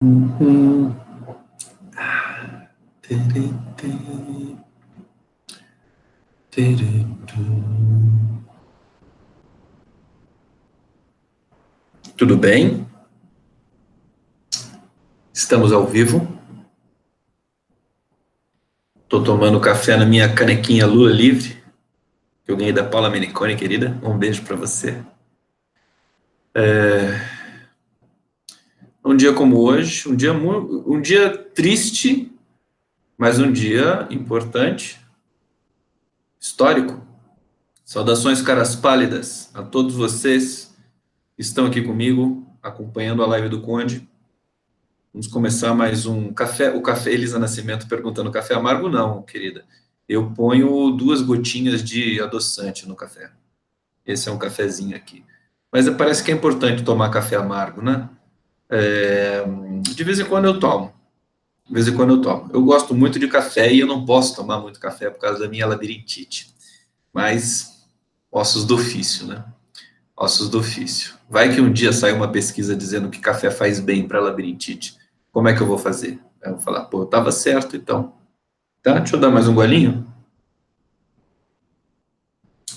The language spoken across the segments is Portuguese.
Uhum. Tudo bem? Estamos ao vivo. Estou tomando café na minha canequinha Lula Livre, que eu ganhei da Paula Menicone, querida. Um beijo para você. Um dia como hoje, um dia triste, mas um dia importante, histórico. Saudações, caras pálidas, a todos vocês que estão aqui comigo, acompanhando a live do Conde. Vamos começar mais um café. O café Elisa Nascimento perguntando: café amargo? Não, querida. Eu ponho 2 gotinhas de adoçante no café. Esse é um cafezinho aqui. Mas parece que é importante tomar café amargo, né? É, de vez em quando eu tomo. De vez em quando eu tomo. Eu gosto muito de café e eu não posso tomar muito café por causa da minha labirintite. Mas ossos do ofício, né? Ossos do ofício. Vai que um dia sai uma pesquisa dizendo que café faz bem para labirintite. Como é que eu vou fazer? Eu vou falar, pô, eu tava certo então. Tá? Deixa eu dar mais um golinho.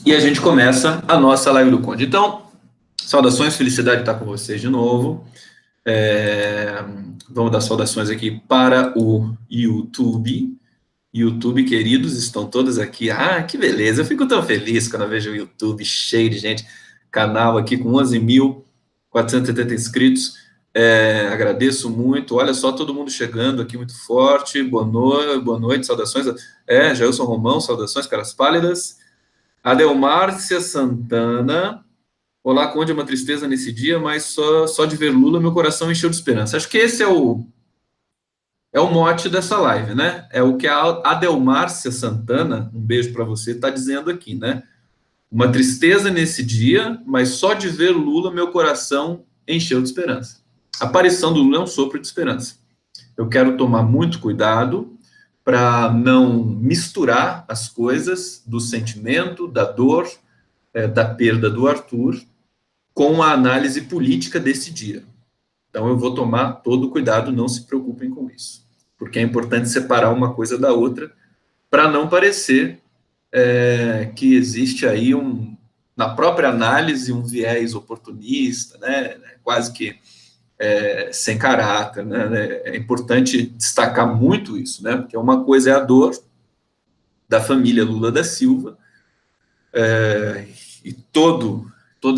E a gente começa a nossa live do Conde. Então, saudações, felicidade de estar com vocês de novo. Vamos dar saudações aqui para o YouTube. YouTube, queridos, estão todos aqui. Ah, que beleza! Eu fico tão feliz quando eu vejo o YouTube cheio de gente. Canal aqui com 11.480 inscritos. Agradeço muito. Olha só, todo mundo chegando aqui muito forte. Boa noite, saudações. Jailson Romão, saudações, caras pálidas. Adelmárcia Santana. Olá, Conde, é uma tristeza nesse dia, mas só de ver Lula meu coração encheu de esperança. Acho que esse é o mote dessa live, né? É o que a Adelmárcia Santana, um beijo para você, está dizendo aqui, né? Uma tristeza nesse dia, mas só de ver Lula meu coração encheu de esperança. A aparição do Lula é um sopro de esperança. Eu quero tomar muito cuidado para não misturar as coisas do sentimento, da dor, da perda do Arthur, com a análise política desse dia. Então eu vou tomar todo o cuidado, não se preocupem com isso, porque é importante separar uma coisa da outra para não parecer que existe aí na própria análise um viés oportunista, né, quase que sem caráter, né? É importante destacar muito isso, né, porque uma coisa é a dor da família Lula da Silva e todas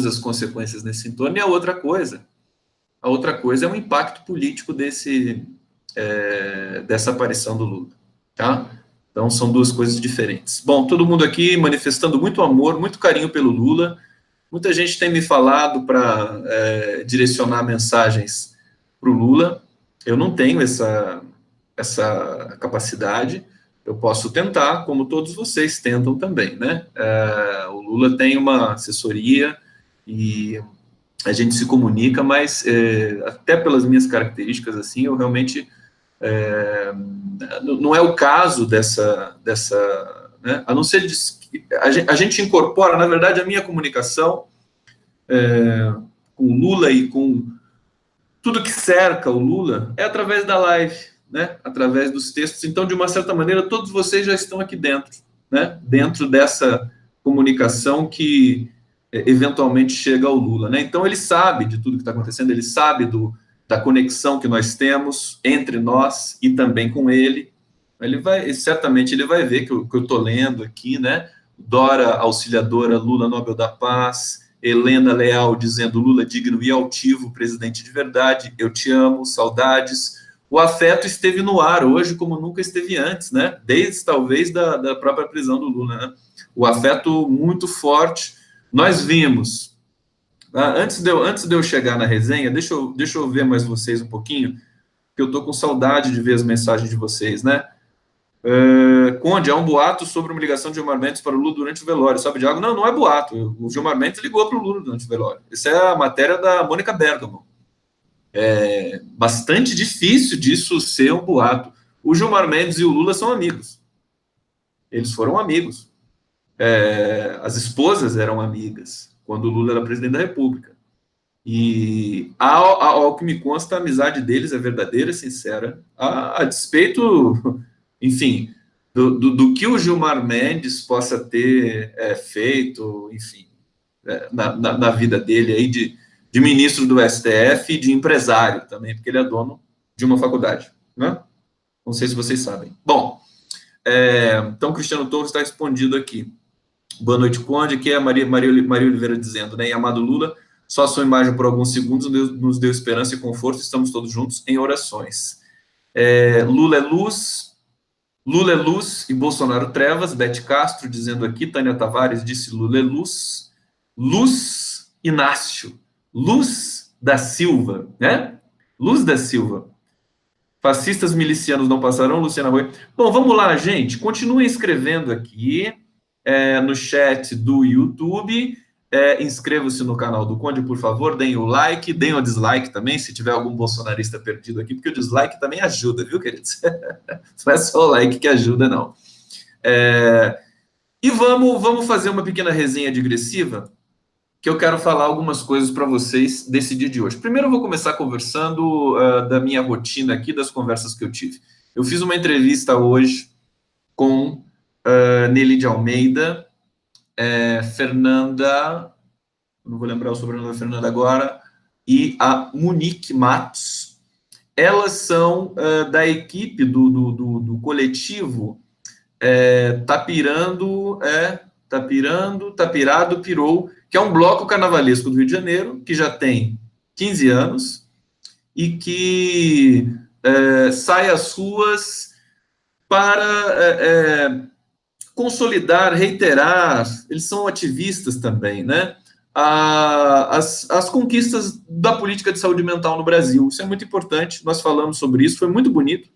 as consequências nesse entorno, e a outra coisa é o impacto político dessa aparição do Lula, tá? Então, são 2 coisas diferentes. Bom, todo mundo aqui manifestando muito amor, muito carinho pelo Lula. Muita gente tem me falado para direcionar mensagens para o Lula. Eu não tenho essa capacidade. Eu posso tentar, como todos vocês tentam também, né? O Lula tem uma assessoria e a gente se comunica, mas até pelas minhas características, assim, eu realmente não é o caso né? A não ser a gente incorpora, na verdade, a minha comunicação com o Lula e com tudo que cerca o Lula é através da live, né? Através dos textos. Então, de uma certa maneira, todos vocês já estão aqui dentro, né? Dentro dessa comunicação que eventualmente chega ao Lula, né? Então, ele sabe de tudo que está acontecendo, ele sabe da conexão que nós temos entre nós e também com ele. Certamente ele vai ver que eu estou lendo aqui, né? Dora Auxiliadora, Lula Nobel da Paz, Helena Leal dizendo Lula digno e altivo, presidente de verdade, eu te amo, saudades. O afeto esteve no ar hoje como nunca esteve antes, né? Desde talvez da própria prisão do Lula, né? O afeto muito forte. Nós vimos. Antes de eu chegar na resenha, deixa eu ver mais vocês um pouquinho, porque eu estou com saudade de ver as mensagens de vocês, né? Conde, há um boato sobre uma ligação de Gilmar Mendes para o Lula durante o velório, sabe de algo? Não, não é boato. O Gilmar Mendes ligou para o Lula durante o velório. Essa é a matéria da Mônica Bergamo. É bastante difícil disso ser um boato. O Gilmar Mendes e o Lula são amigos. Eles foram amigos. As esposas eram amigas quando o Lula era presidente da República. E, ao que me consta, a amizade deles é verdadeira, sincera, a despeito, enfim, do que o Gilmar Mendes possa ter feito, enfim, na vida dele aí de ministro do STF e de empresário também, porque ele é dono de uma faculdade, né? Não sei se vocês sabem. Bom, então, Cristiano Torres está respondido aqui. Boa noite, Conde. Aqui é a Maria Oliveira dizendo, né? E amado Lula, só a sua imagem por alguns segundos nos deu esperança e conforto. Estamos todos juntos em orações. Lula é luz e Bolsonaro trevas. Bete Castro dizendo aqui. Tânia Tavares disse Lula é luz. Luz Inácio. Luz da Silva, né? Luz da Silva. Fascistas milicianos não passarão, Luciana Rui. Bom, vamos lá, gente. Continuem escrevendo aqui no chat do YouTube. Inscrevam-se no canal do Conde, por favor. Deem o like, deem o dislike também, se tiver algum bolsonarista perdido aqui, porque o dislike também ajuda, viu, queridos? Não é só o like que ajuda, não. E vamos fazer uma pequena resenha digressiva, que eu quero falar algumas coisas para vocês desse dia de hoje. Primeiro eu vou começar conversando da minha rotina aqui, das conversas que eu tive. Eu fiz uma entrevista hoje com Nelly de Almeida, Fernanda, não vou lembrar o sobrenome da Fernanda agora, e a Monique Matos. Elas são da equipe do coletivo Tapirado, Pirou, que é um bloco carnavalesco do Rio de Janeiro, que já tem 15 anos e que sai às ruas para consolidar, reiterar, eles são ativistas também, né? As conquistas da política de saúde mental no Brasil. Isso é muito importante, nós falamos sobre isso, foi muito bonito.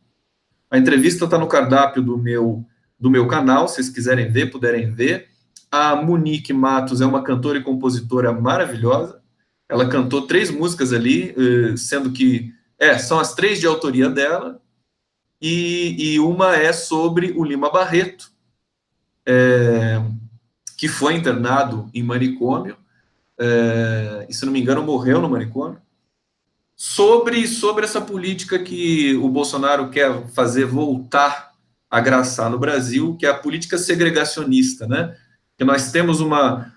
A entrevista está no cardápio do meu canal, se vocês quiserem ver, puderem ver. A Monique Matos é uma cantora e compositora maravilhosa. Ela cantou 3 músicas ali, sendo que são as 3 de autoria dela, e uma é sobre o Lima Barreto, que foi internado em manicômio, e se não me engano morreu no manicômio, sobre essa política que o Bolsonaro quer fazer voltar a graçar no Brasil, que é a política segregacionista, né? Que nós temos uma...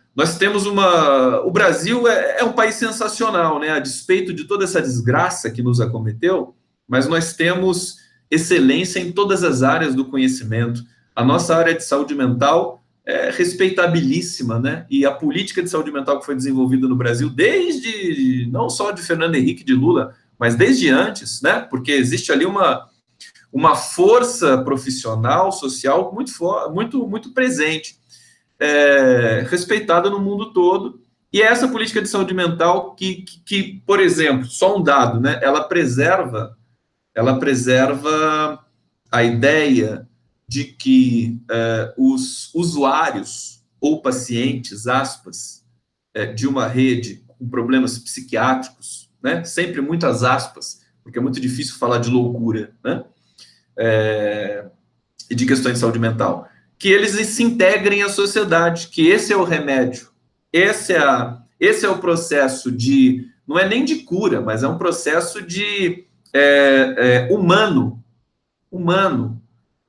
O Brasil é um país sensacional, né? A despeito de toda essa desgraça que nos acometeu, mas nós temos excelência em todas as áreas do conhecimento. A nossa área de saúde mental é respeitabilíssima, né? E a política de saúde mental que foi desenvolvida no Brasil, desde, não só de Fernando Henrique de Lula, mas desde antes, né? Porque existe ali uma força profissional, social, muito presente, respeitada no mundo todo, e é essa política de saúde mental que, por exemplo, só um dado, né? Ela preserva a ideia de que os usuários ou pacientes, aspas, de uma rede com problemas psiquiátricos, né? Sempre muitas aspas, porque é muito difícil falar de loucura, né? E de questões de saúde mental, que eles se integrem à sociedade, que esse é o remédio, esse é o processo de, não é nem de cura, mas é um processo de humano,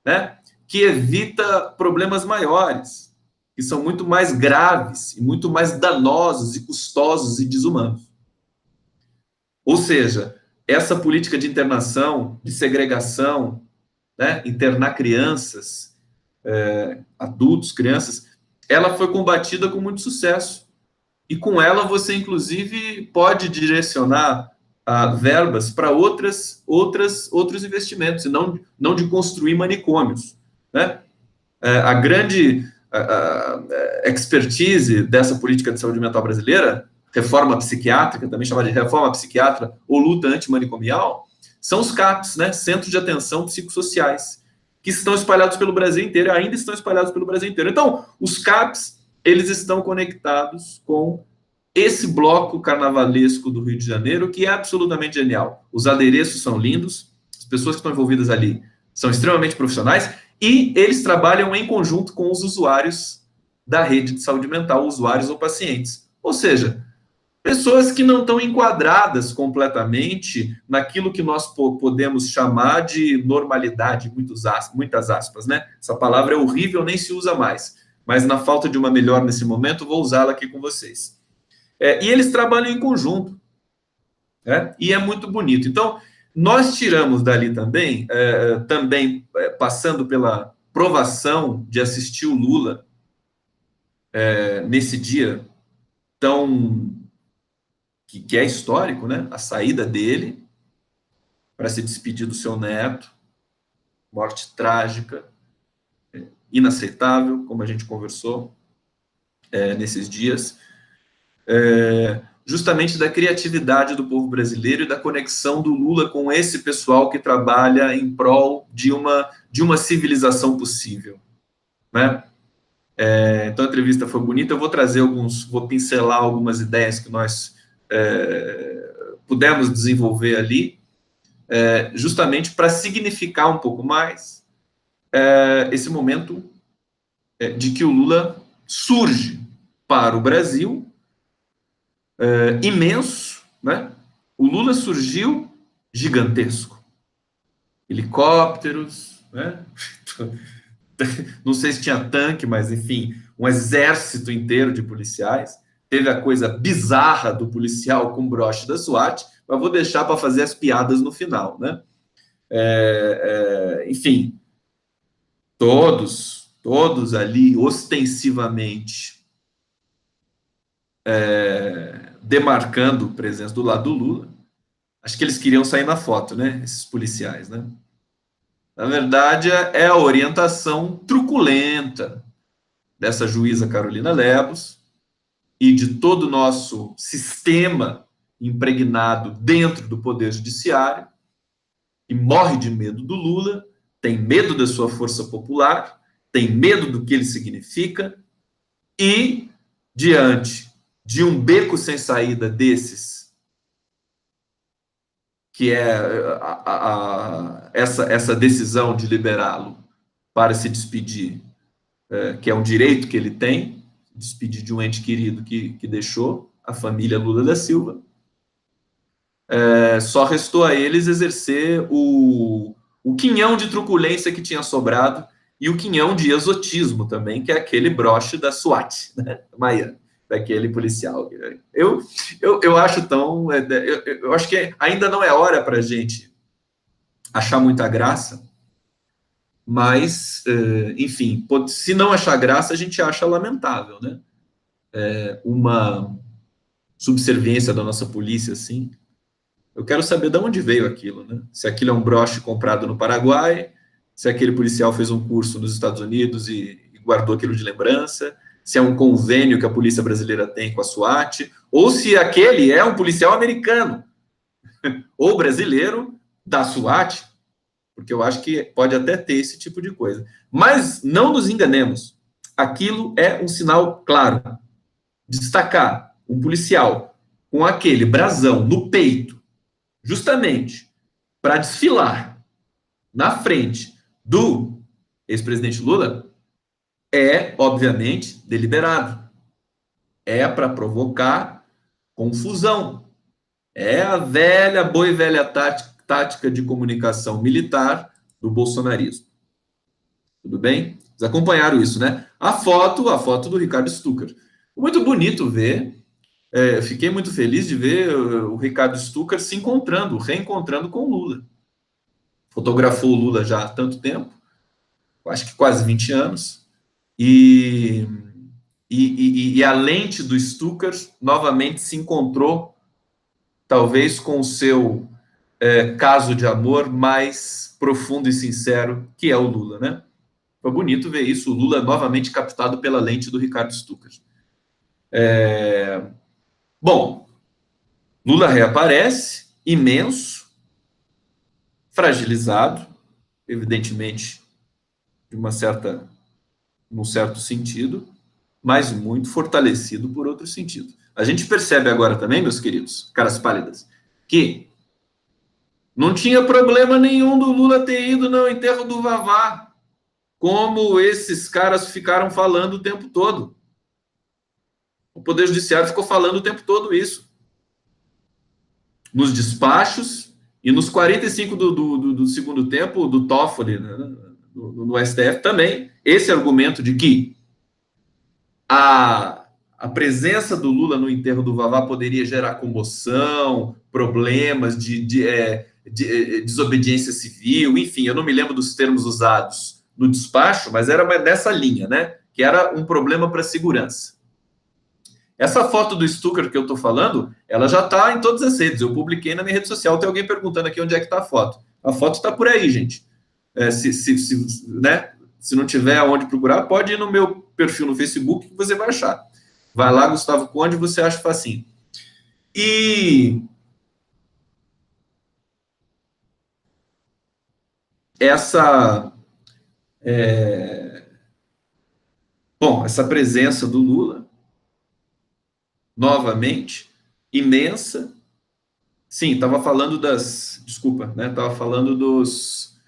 né? Que evita problemas maiores, que são muito mais graves e muito mais danosos e custosos e desumanos. Ou seja, essa política de internação, de segregação, né? Internar crianças, adultos, crianças, ela foi combatida com muito sucesso. E com ela você, inclusive, pode direcionar verbas para outros investimentos, e não de construir manicômios, né? A grande expertise dessa política de saúde mental brasileira, reforma psiquiátrica, também chamada de reforma psiquiátrica ou luta antimanicomial, são os CAPs, né? Centros de Atenção Psicossociais, que estão espalhados pelo Brasil inteiro, ainda estão espalhados pelo Brasil inteiro. Então, os CAPs, eles estão conectados com esse bloco carnavalesco do Rio de Janeiro, que é absolutamente genial. Os adereços são lindos, as pessoas que estão envolvidas ali são extremamente profissionais, e eles trabalham em conjunto com os usuários da rede de saúde mental, usuários ou pacientes. Ou seja, pessoas que não estão enquadradas completamente naquilo que nós podemos chamar de normalidade, muitas aspas, né? Essa palavra é horrível, nem se usa mais, mas na falta de uma melhor nesse momento, vou usá-la aqui com vocês. E eles trabalham em conjunto, né? E é muito bonito. Então, nós tiramos dali também, passando pela provação de assistir o Lula nesse dia tão que é histórico, né? A saída dele para se despedir do seu neto, morte trágica, inaceitável, como a gente conversou nesses dias, justamente da criatividade do povo brasileiro e da conexão do Lula com esse pessoal que trabalha em prol de uma civilização possível, né? Então a entrevista foi bonita. Eu vou pincelar algumas ideias que nós pudemos desenvolver ali, justamente para significar um pouco mais esse momento de que o Lula surge para o Brasil imenso, né? O Lula surgiu gigantesco. Helicópteros, né? Não sei se tinha tanque, mas enfim, um exército inteiro de policiais. Teve a coisa bizarra do policial com broche da SWAT, mas vou deixar para fazer as piadas no final, né? Enfim, todos ali ostensivamente demarcando presença do lado do Lula. Acho que eles queriam sair na foto, né? Esses policiais, né? Na verdade, é a orientação truculenta dessa juíza Carolina Lebos e de todo o nosso sistema impregnado dentro do Poder Judiciário, que morre de medo do Lula, tem medo da sua força popular, tem medo do que ele significa, e, diante de um beco sem saída desses, que é essa decisão de liberá-lo para se despedir, que é um direito que ele tem, despedir de um ente querido que deixou, a família Lula da Silva, só restou a eles exercer o quinhão de truculência que tinha sobrado e o quinhão de exotismo também, que é aquele broche da SWAT, né? Maia, daquele policial. Eu acho tão... eu acho que ainda não é hora para a gente achar muita graça, mas, enfim, se não achar graça, a gente acha lamentável, né? Uma subserviência da nossa polícia, assim. Eu quero saber de onde veio aquilo, né? Se aquilo é um broche comprado no Paraguai, se aquele policial fez um curso nos Estados Unidos e guardou aquilo de lembrança, se é um convênio que a polícia brasileira tem com a SWAT, ou se aquele é um policial americano ou brasileiro da SWAT, porque eu acho que pode até ter esse tipo de coisa. Mas não nos enganemos, aquilo é um sinal claro. Destacar um policial com aquele brasão no peito, justamente para desfilar na frente do ex-presidente Lula, é, obviamente, deliberado. É para provocar confusão. É a velha, boa e velha tática de comunicação militar do bolsonarismo. Tudo bem? Vocês acompanharam isso, né? A foto do Ricardo Stucker. Muito bonito ver. Fiquei muito feliz de ver o Ricardo Stucker se reencontrando com o Lula. Fotografou o Lula já há tanto tempo, acho que quase 20 anos, e a lente do Stucker novamente se encontrou, talvez com o seu caso de amor mais profundo e sincero, que é o Lula, né? Foi bonito ver isso, o Lula novamente captado pela lente do Ricardo Stucker. Bom, Lula reaparece, imenso, fragilizado, evidentemente, num certo sentido, mas muito fortalecido por outro sentido. A gente percebe agora também, meus queridos, caras pálidas, que não tinha problema nenhum do Lula ter ido no enterro do Vavá, como esses caras ficaram falando o tempo todo. O Poder Judiciário ficou falando o tempo todo isso. nos despachos e nos 45 do segundo tempo do Toffoli, né, no STF também, esse argumento de que a presença do Lula no enterro do Vavá poderia gerar comoção, problemas de desobediência civil, enfim, eu não me lembro dos termos usados no despacho, mas era dessa linha, né? Que era um problema para a segurança. Essa foto do Stucker que eu estou falando, ela já está em todas as redes. Eu publiquei na minha rede social. Tem alguém perguntando aqui onde é que está a foto. A foto está por aí, gente. Se não tiver onde procurar, pode ir no meu perfil no Facebook que você vai achar. Vai lá, Gustavo Conde, você acha facinho. E essa essa presença do Lula, novamente, imensa. Sim, estava falando desculpa, né? Estava falando dos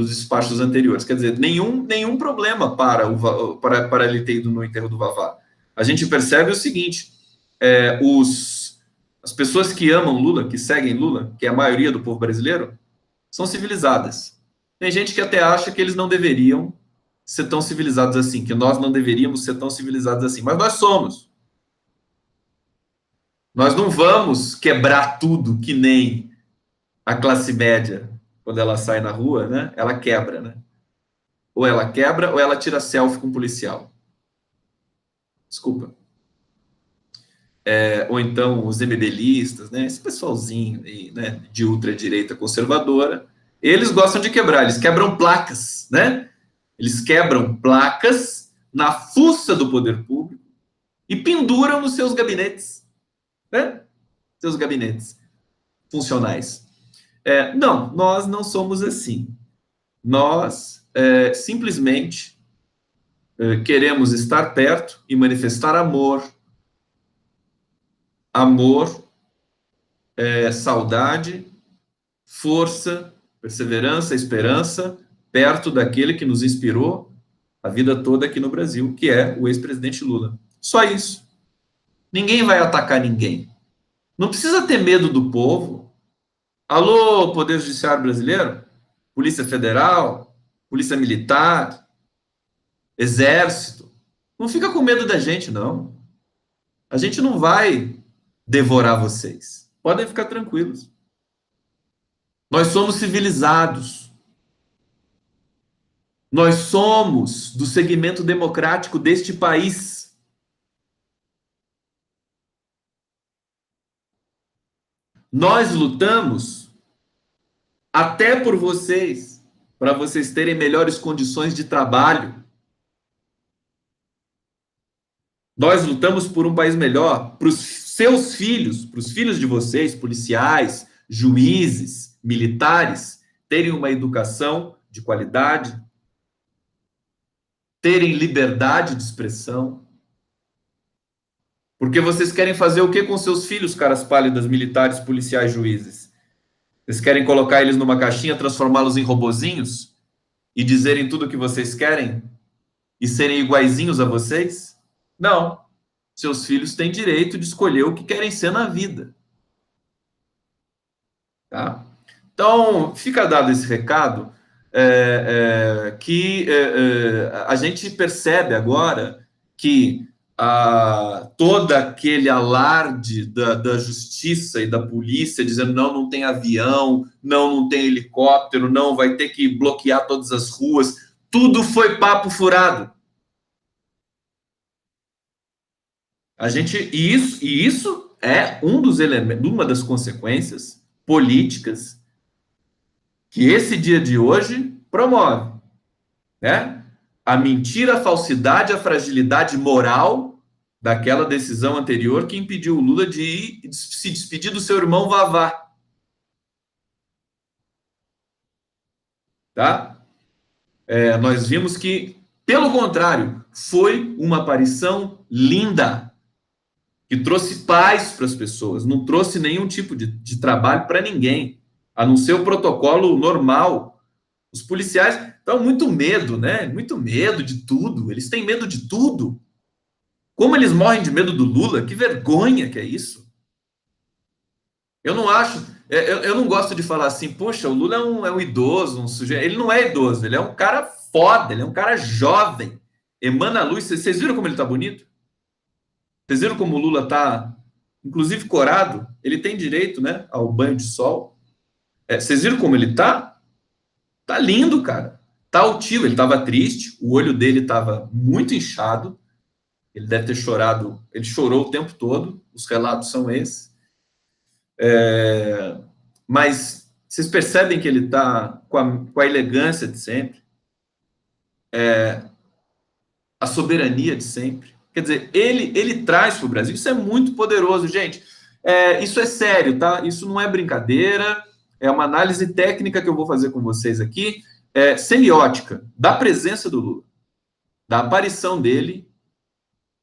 despachos anteriores. Quer dizer, nenhum problema para ele ter ido no enterro do Vavá. A gente percebe o seguinte: as pessoas que amam Lula, que seguem Lula, que é a maioria do povo brasileiro, são civilizadas. Tem gente que até acha que eles não deveriam ser tão civilizados assim, que nós não deveríamos ser tão civilizados assim, mas nós somos. Nós não vamos quebrar tudo que nem a classe média, quando ela sai na rua, né? Ela quebra, né? Ou ela quebra ou ela tira selfie com um policial. Desculpa. Ou então os MBListas, né? Esse pessoalzinho aí, né? De ultradireita conservadora, eles gostam de quebrar, eles quebram placas, né? Eles quebram placas na fuça do poder público e penduram nos seus gabinetes, né? Seus gabinetes funcionais. Não, nós não somos assim. Nós simplesmente queremos estar perto e manifestar amor, saudade, força, perseverança, esperança, perto daquele que nos inspirou a vida toda aqui no Brasil, que é o ex-presidente Lula. Só isso. Ninguém vai atacar ninguém. Não precisa ter medo do povo. Alô, Poder Judiciário Brasileiro? Polícia Federal? Polícia Militar? Exército? Não fica com medo da gente, não. A gente não vai devorar vocês. Podem ficar tranquilos. Nós somos civilizados. Nós somos do segmento democrático deste país. Nós lutamos até por vocês, para vocês terem melhores condições de trabalho. Nós lutamos por um país melhor para os seus filhos, para os filhos de vocês, policiais, juízes, militares, terem uma educação de qualidade, terem liberdade de expressão. Porque vocês querem fazer o que com seus filhos, caras pálidas, militares, policiais, juízes? Vocês querem colocar eles numa caixinha, transformá-los em robozinhos e dizerem tudo o que vocês querem e serem iguaizinhos a vocês? Não. Seus filhos têm direito de escolher o que querem ser na vida. Tá? Então, fica dado esse recado, que a gente percebe agora que todo aquele alarde da justiça e da polícia dizendo não tem avião, não tem helicóptero, não vai ter que bloquear todas as ruas, tudo foi papo furado. Isso é um dos elementos, uma das consequências políticas que esse dia de hoje promove, né? A mentira, a falsidade, a fragilidade moral daquela decisão anterior que impediu o Lula de se despedir do seu irmão Vavá. Tá? Nós vimos que, pelo contrário, foi uma aparição linda, que trouxe paz para as pessoas, não trouxe nenhum tipo de trabalho para ninguém, a não ser o protocolo normal. Os policiais estão muito medo, né? Muito medo de tudo. Eles têm medo de tudo. Como eles morrem de medo do Lula? Que vergonha que é isso. Eu não acho, eu não gosto de falar assim, poxa, o Lula é um idoso, um sujeito. Ele não é idoso, ele é um cara foda, ele é um cara jovem. Emana luz. Vocês viram como ele tá bonito? Vocês viram como o Lula tá, inclusive corado? Ele tem direito, né, ao banho de sol. Vocês viram como ele tá? Tá lindo, cara. Tá altivo. Ele tava triste, o olho dele tava muito inchado. Ele deve ter chorado. Ele chorou o tempo todo. Os relatos são esses. Mas vocês percebem que ele está com a elegância de sempre, a soberania de sempre. Quer dizer, ele traz para o Brasil. Isso é muito poderoso, gente. Isso é sério, tá? Isso não é brincadeira. É uma análise técnica que eu vou fazer com vocês aqui, semiótica, da presença do Lula, da aparição dele.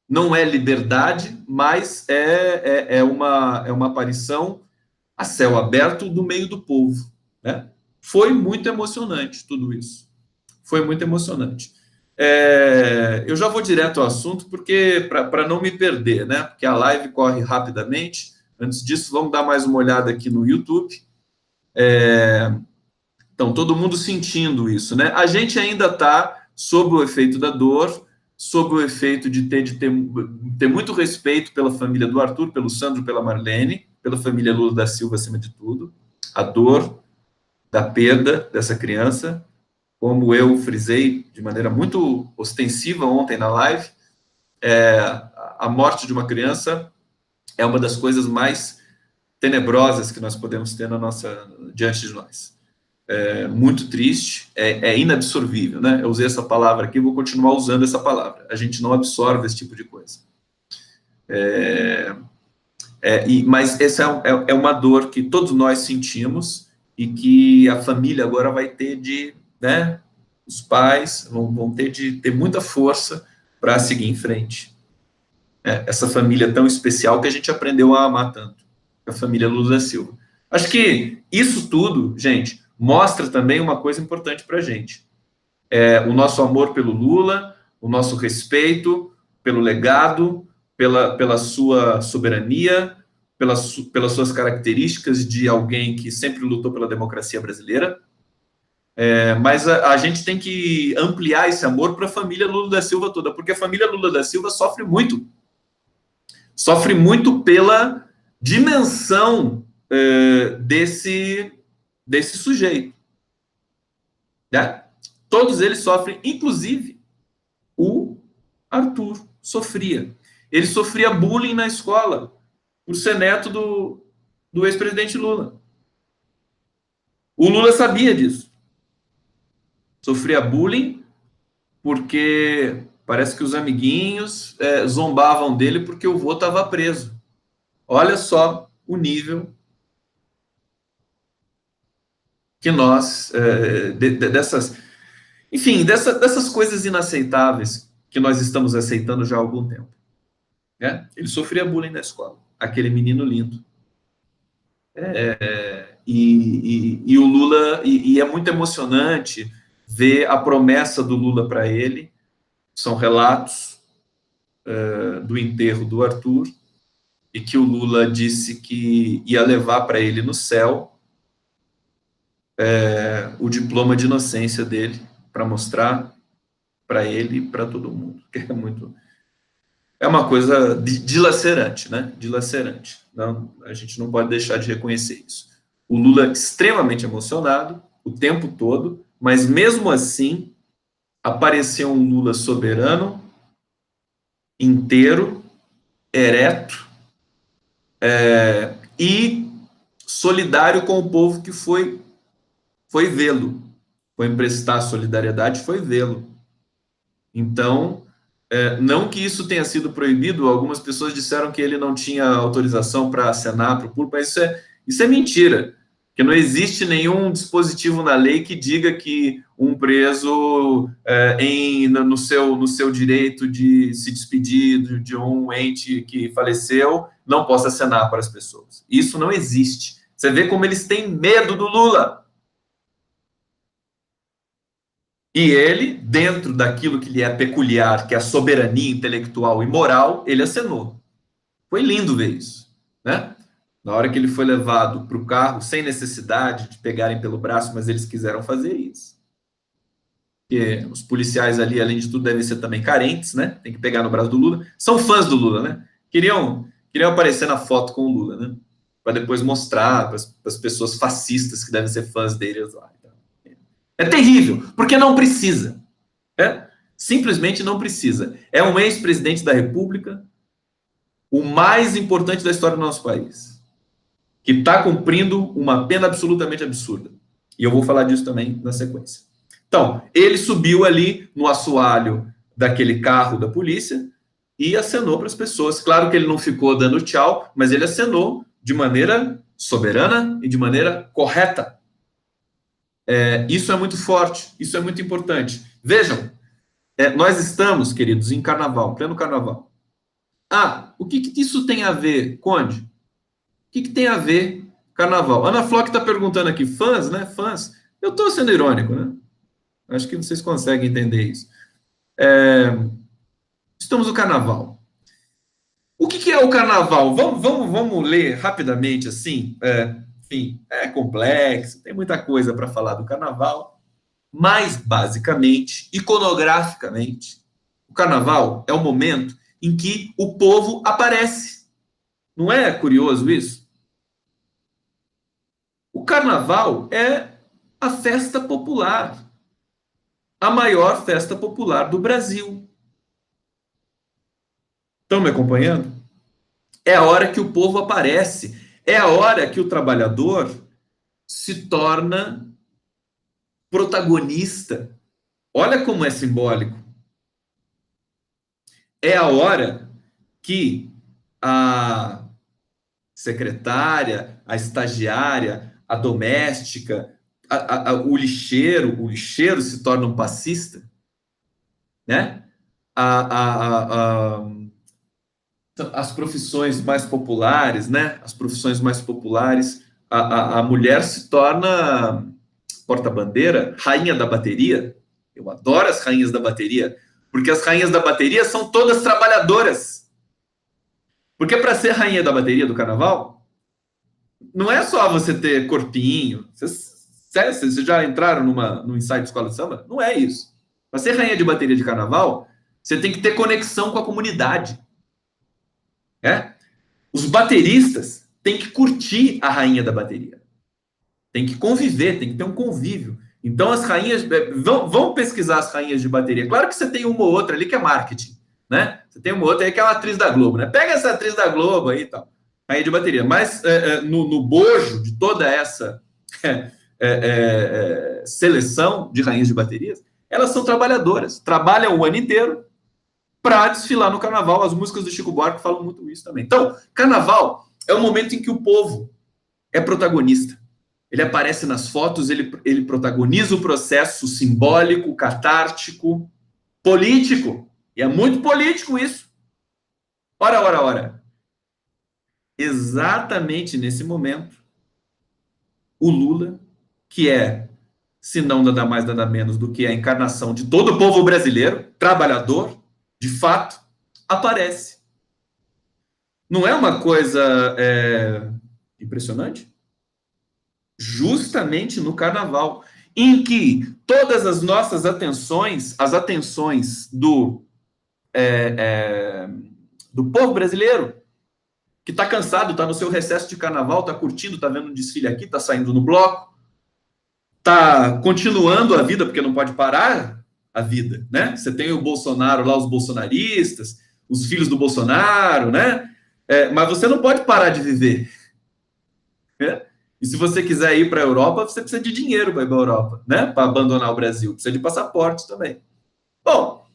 Não é liberdade, mas é uma aparição a céu aberto no meio do povo, né? Foi muito emocionante tudo isso. Foi muito emocionante. Eu já vou direto ao assunto, porque para não me perder, né? Porque a live corre rapidamente. Antes disso, vamos dar mais uma olhada aqui no YouTube. Então, todo mundo sentindo isso, né? A gente ainda está sob o efeito da dor, sob o efeito de ter muito respeito pela família do Arthur, pelo Sandro, pela Marlene, pela família Lula da Silva, acima de tudo. A dor da perda dessa criança, como eu frisei de maneira muito ostensiva ontem na live, a morte de uma criança é uma das coisas mais tenebrosas que nós podemos ter diante de nós. Muito triste, inabsorvível, né? Eu usei essa palavra aqui, vou continuar usando essa palavra. A gente não absorve esse tipo de coisa. Mas essa é uma dor que todos nós sentimos e que a família agora vai ter né? Os pais vão ter de ter muita força para seguir em frente. Essa família tão especial que a gente aprendeu a amar tanto, a família Lula da Silva. Acho que isso tudo, gente, mostra também uma coisa importante para a gente. O nosso amor pelo Lula, o nosso respeito pelo legado, pela sua soberania, pelas suas características de alguém que sempre lutou pela democracia brasileira. Mas a gente tem que ampliar esse amor para a família Lula da Silva toda, porque a família Lula da Silva sofre muito pela dimensão desse sujeito. Né? Todos eles sofrem, inclusive o Arthur sofria. Ele sofria bullying na escola por ser neto do ex-presidente Lula. O Lula sabia disso. Sofria bullying porque parece que os amiguinhos zombavam dele porque o vô estava preso. Olha só o nível que nós, dessas coisas inaceitáveis que nós estamos aceitando já há algum tempo. Né? Ele sofria bullying na escola, aquele menino lindo. E o Lula, e é muito emocionante ver a promessa do Lula para ele. São relatos do enterro do Arthur, e que o Lula disse que ia levar para ele no céu o diploma de inocência dele, para mostrar para ele e para todo mundo. É uma coisa dilacerante, né? Dilacerante. Não, a gente não pode deixar de reconhecer isso. O Lula extremamente emocionado o tempo todo, mas mesmo assim apareceu um Lula soberano, inteiro, ereto, e solidário com o povo que foi vê-lo, foi prestar solidariedade, foi vê-lo. Então, não que isso tenha sido proibido, algumas pessoas disseram que ele não tinha autorização para acenar para o público, mas isso é mentira, que não existe nenhum dispositivo na lei que diga que um preso no seu direito de se despedir de um ente que faleceu não possa acenar para as pessoas. Isso não existe. Você vê como eles têm medo do Lula. E ele, dentro daquilo que lhe é peculiar, que é a soberania intelectual e moral, ele acenou. Foi lindo ver isso, né? Na hora que ele foi levado para o carro, sem necessidade de pegarem pelo braço, mas eles quiseram fazer isso. Porque os policiais ali, além de tudo, devem ser também carentes, né? Tem que pegar no braço do Lula. São fãs do Lula, né? Queriam aparecer na foto com o Lula, né? Para depois mostrar para as pessoas fascistas que devem ser fãs deles lá. É terrível, porque não precisa. Né? Simplesmente não precisa. É um ex-presidente da República, o mais importante da história do nosso país, que está cumprindo uma pena absolutamente absurda. E eu vou falar disso também na sequência. Então, ele subiu ali no assoalho daquele carro da polícia e acenou para as pessoas. Claro que ele não ficou dando tchau, mas ele acenou de maneira soberana e de maneira correta. Isso é muito forte, isso é muito importante. Vejam, nós estamos, queridos, em carnaval, pleno carnaval. O que isso tem a ver, Conde? O que tem a ver carnaval? Ana Flock está perguntando aqui, fãs, né? Fãs. Eu estou sendo irônico, né? Acho que vocês conseguem entender isso. Estamos no carnaval. O que é o carnaval? Vamos ler rapidamente, assim. Enfim, é complexo, tem muita coisa para falar do carnaval, mas, basicamente, iconograficamente, o carnaval é o momento em que o povo aparece. Não é curioso isso? O carnaval é a festa popular, a maior festa popular do Brasil. Estão me acompanhando? É a hora que o povo aparece, é a hora que o trabalhador se torna protagonista. Olha como é simbólico. É a hora que a secretária, a estagiária, a doméstica, o lixeiro se torna um passista, né? As profissões mais populares, né? As profissões mais populares, a mulher se torna porta-bandeira, rainha da bateria. Eu adoro as rainhas da bateria, porque as rainhas da bateria são todas trabalhadoras. Porque para ser rainha da bateria do carnaval, não é só você ter corpinho. Vocês já entraram num ensaio de escola de samba? Não é isso. Para ser rainha de bateria de carnaval, você tem que ter conexão com a comunidade. Os bateristas têm que curtir a rainha da bateria. Tem que conviver, tem que ter um convívio. Então, as rainhas... Vão pesquisar as rainhas de bateria. Claro que você tem uma ou outra ali que é marketing, né? Você tem uma outra aí que é uma atriz da Globo, né? Pega essa atriz da Globo aí e tal. Rainha de bateria. Mas no bojo de toda essa seleção de rainhas de baterias, elas são trabalhadoras. Trabalham o ano inteiro para desfilar no carnaval. As músicas do Chico Buarque falam muito isso também. Então, carnaval é o momento em que o povo é protagonista. Ele aparece nas fotos, ele protagoniza o processo simbólico, catártico, político. E é muito político isso. Ora. Exatamente nesse momento, o Lula, que é, se não nada mais, nada menos do que a encarnação de todo o povo brasileiro, trabalhador, de fato, aparece. Não é uma coisa impressionante? Justamente no carnaval, em que todas as nossas atenções, as atenções do povo brasileiro, que está cansado, está no seu recesso de carnaval, está curtindo, está vendo um desfile aqui, está saindo no bloco, está continuando a vida, porque não pode parar a vida, né? Você tem o Bolsonaro lá, os bolsonaristas, os filhos do Bolsonaro, né? Mas você não pode parar de viver. Né? E se você quiser ir para a Europa, você precisa de dinheiro para ir para a Europa, né? Para abandonar o Brasil. Precisa de passaporte também. Bom,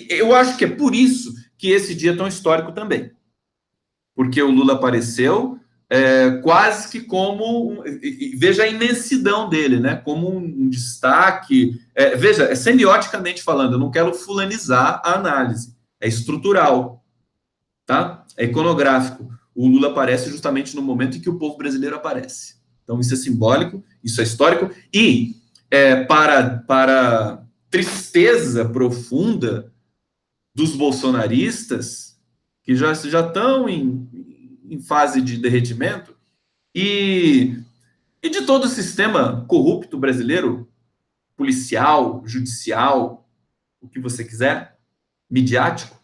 eu acho que é por isso que esse dia é tão histórico também. Porque o Lula apareceu quase que como... veja a imensidão dele, né? Como um destaque. Veja, semioticamente falando, eu não quero fulanizar a análise. É estrutural, tá? É iconográfico. O Lula aparece justamente no momento em que o povo brasileiro aparece. Então, isso é simbólico, isso é histórico, e para tristeza profunda dos bolsonaristas, que já estão em fase de derretimento, e de todo o sistema corrupto brasileiro, policial, judicial, o que você quiser, midiático,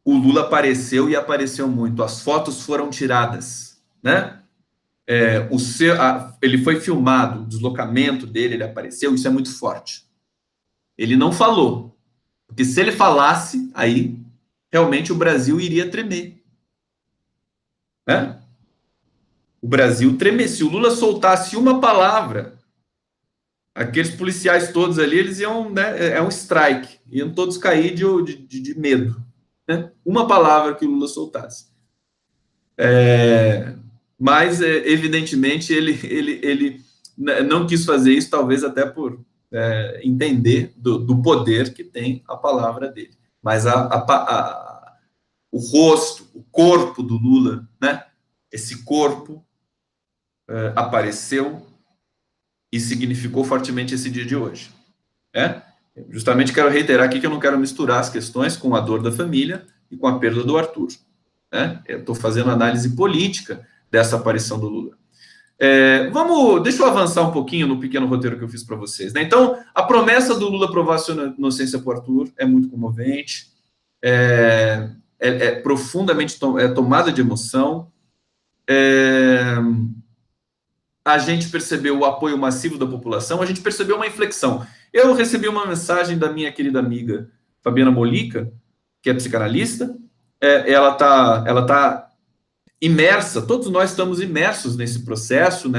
o Lula apareceu e apareceu muito. As fotos foram tiradas, né? Ele foi filmado, o deslocamento dele, ele apareceu, isso é muito forte. Ele não falou, porque se ele falasse, aí realmente o Brasil iria tremer, né? O Brasil tremer. Se o Lula soltasse uma palavra, aqueles policiais todos ali, eles iam, né, é um strike, iam todos cair de medo, né? Uma palavra que o Lula soltasse. Mas, evidentemente, ele não quis fazer isso, talvez até por entender do poder que tem a palavra dele. Mas o rosto, o corpo do Lula, né? Esse corpo apareceu e significou fortemente esse dia de hoje. Justamente quero reiterar aqui que eu não quero misturar as questões com a dor da família e com a perda do Arthur. Eu estou fazendo análise política dessa aparição do Lula. Deixa eu avançar um pouquinho no pequeno roteiro que eu fiz para vocês, né? Então, a promessa do Lula provar sua inocência para o Arthur é muito comovente, profundamente tomada de emoção. A gente percebeu o apoio massivo da população, a gente percebeu uma inflexão. Eu recebi uma mensagem da minha querida amiga Fabiana Molica, que é psicanalista. Ela tá imersa, todos nós estamos imersos nesse processo,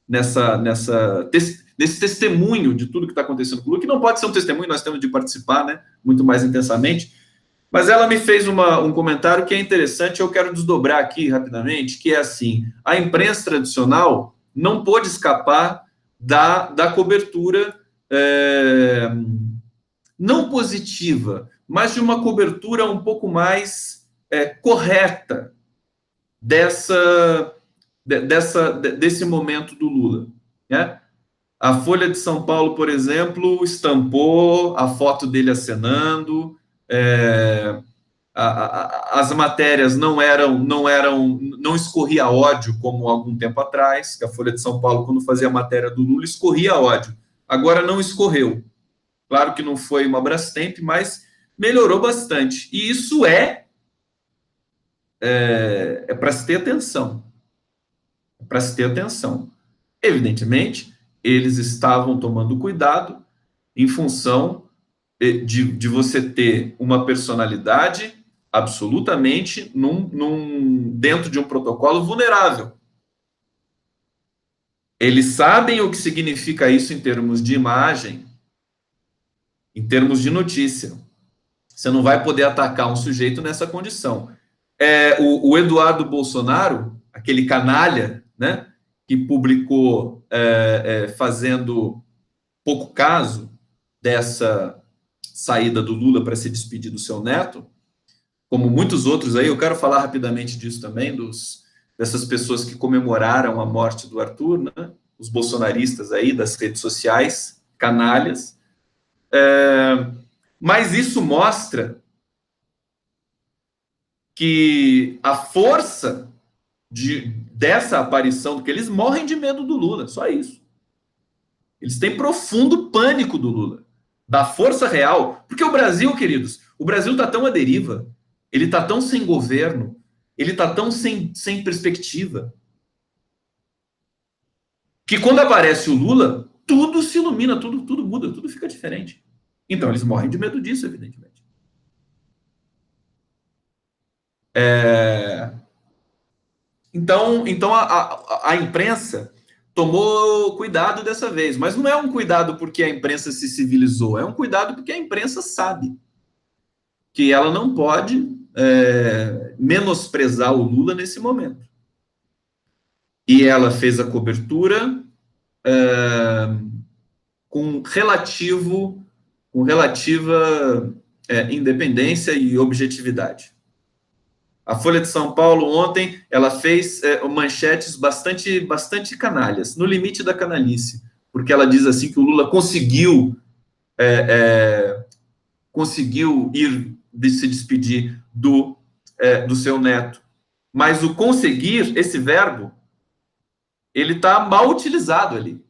nesse testemunho de tudo que está acontecendo com o Lula, que não pode ser um testemunho, nós temos de participar, né, muito mais intensamente. Mas ela me fez um comentário que é interessante, eu quero desdobrar aqui rapidamente, que é assim: a imprensa tradicional não pôde escapar da cobertura não positiva, mas de uma cobertura um pouco mais correta desse momento do Lula, né? A Folha de São Paulo, por exemplo, estampou a foto dele acenando, as matérias não escorria ódio como algum tempo atrás, que a Folha de São Paulo, quando fazia a matéria do Lula, escorria ódio. Agora não escorreu. Claro que não foi uma Brastemp, mas melhorou bastante. E isso para se ter atenção. Para se ter atenção. Evidentemente, eles estavam tomando cuidado em função de você ter uma personalidade absolutamente dentro de um protocolo vulnerável. Eles sabem o que significa isso em termos de imagem, em termos de notícia. Você não vai poder atacar um sujeito nessa condição. O Eduardo Bolsonaro, aquele canalha, né, que publicou fazendo pouco caso dessa saída do Lula para se despedir do seu neto, como muitos outros aí, eu quero falar rapidamente disso também, dessas pessoas que comemoraram a morte do Arthur, né, os bolsonaristas aí das redes sociais, canalhas. Mas isso mostra que a força dessa aparição, que eles morrem de medo do Lula, só isso. Eles têm profundo pânico do Lula, da força real, porque o Brasil, queridos, o Brasil está tão à deriva, ele está tão sem governo, ele está tão sem perspectiva, que quando aparece o Lula, tudo se ilumina, tudo muda, tudo fica diferente. Então, eles morrem de medo disso, evidentemente. Então a imprensa tomou cuidado dessa vez, mas não é um cuidado porque a imprensa se civilizou, é um cuidado porque a imprensa sabe que ela não pode menosprezar o Lula nesse momento. E ela fez a cobertura com relativa independência e objetividade. A Folha de São Paulo ontem, ela fez manchetes bastante canalhas, no limite da canalice, porque ela diz assim que o Lula conseguiu ir se despedir do do seu neto. Mas o conseguir, esse verbo, ele está mal utilizado ali.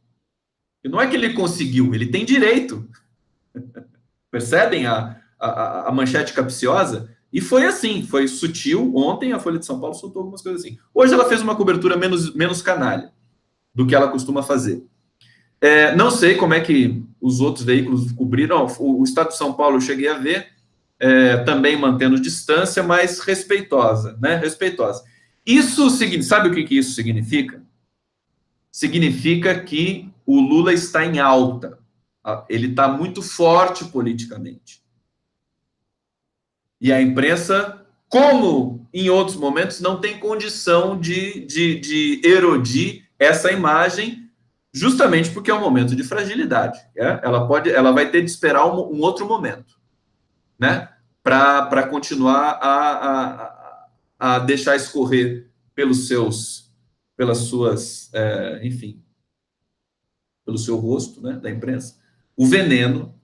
E não é que ele conseguiu, ele tem direito. Percebem a manchete capciosa? E foi assim, foi sutil. Ontem a Folha de São Paulo soltou algumas coisas assim. Hoje ela fez uma cobertura menos canalha do que ela costuma fazer. Não sei como é que os outros veículos cobriram. O Estado de São Paulo eu cheguei a ver, também mantendo distância, mas respeitosa, né? Respeitosa. Isso sabe o que isso significa? Significa que o Lula está em alta. Ele está muito forte politicamente. E a imprensa, como em outros momentos, não tem condição de erodir essa imagem, justamente porque é um momento de fragilidade. Ela vai ter de esperar um outro momento, né, para continuar a deixar escorrer pelas suas, enfim, pelo seu rosto, né, da imprensa, o veneno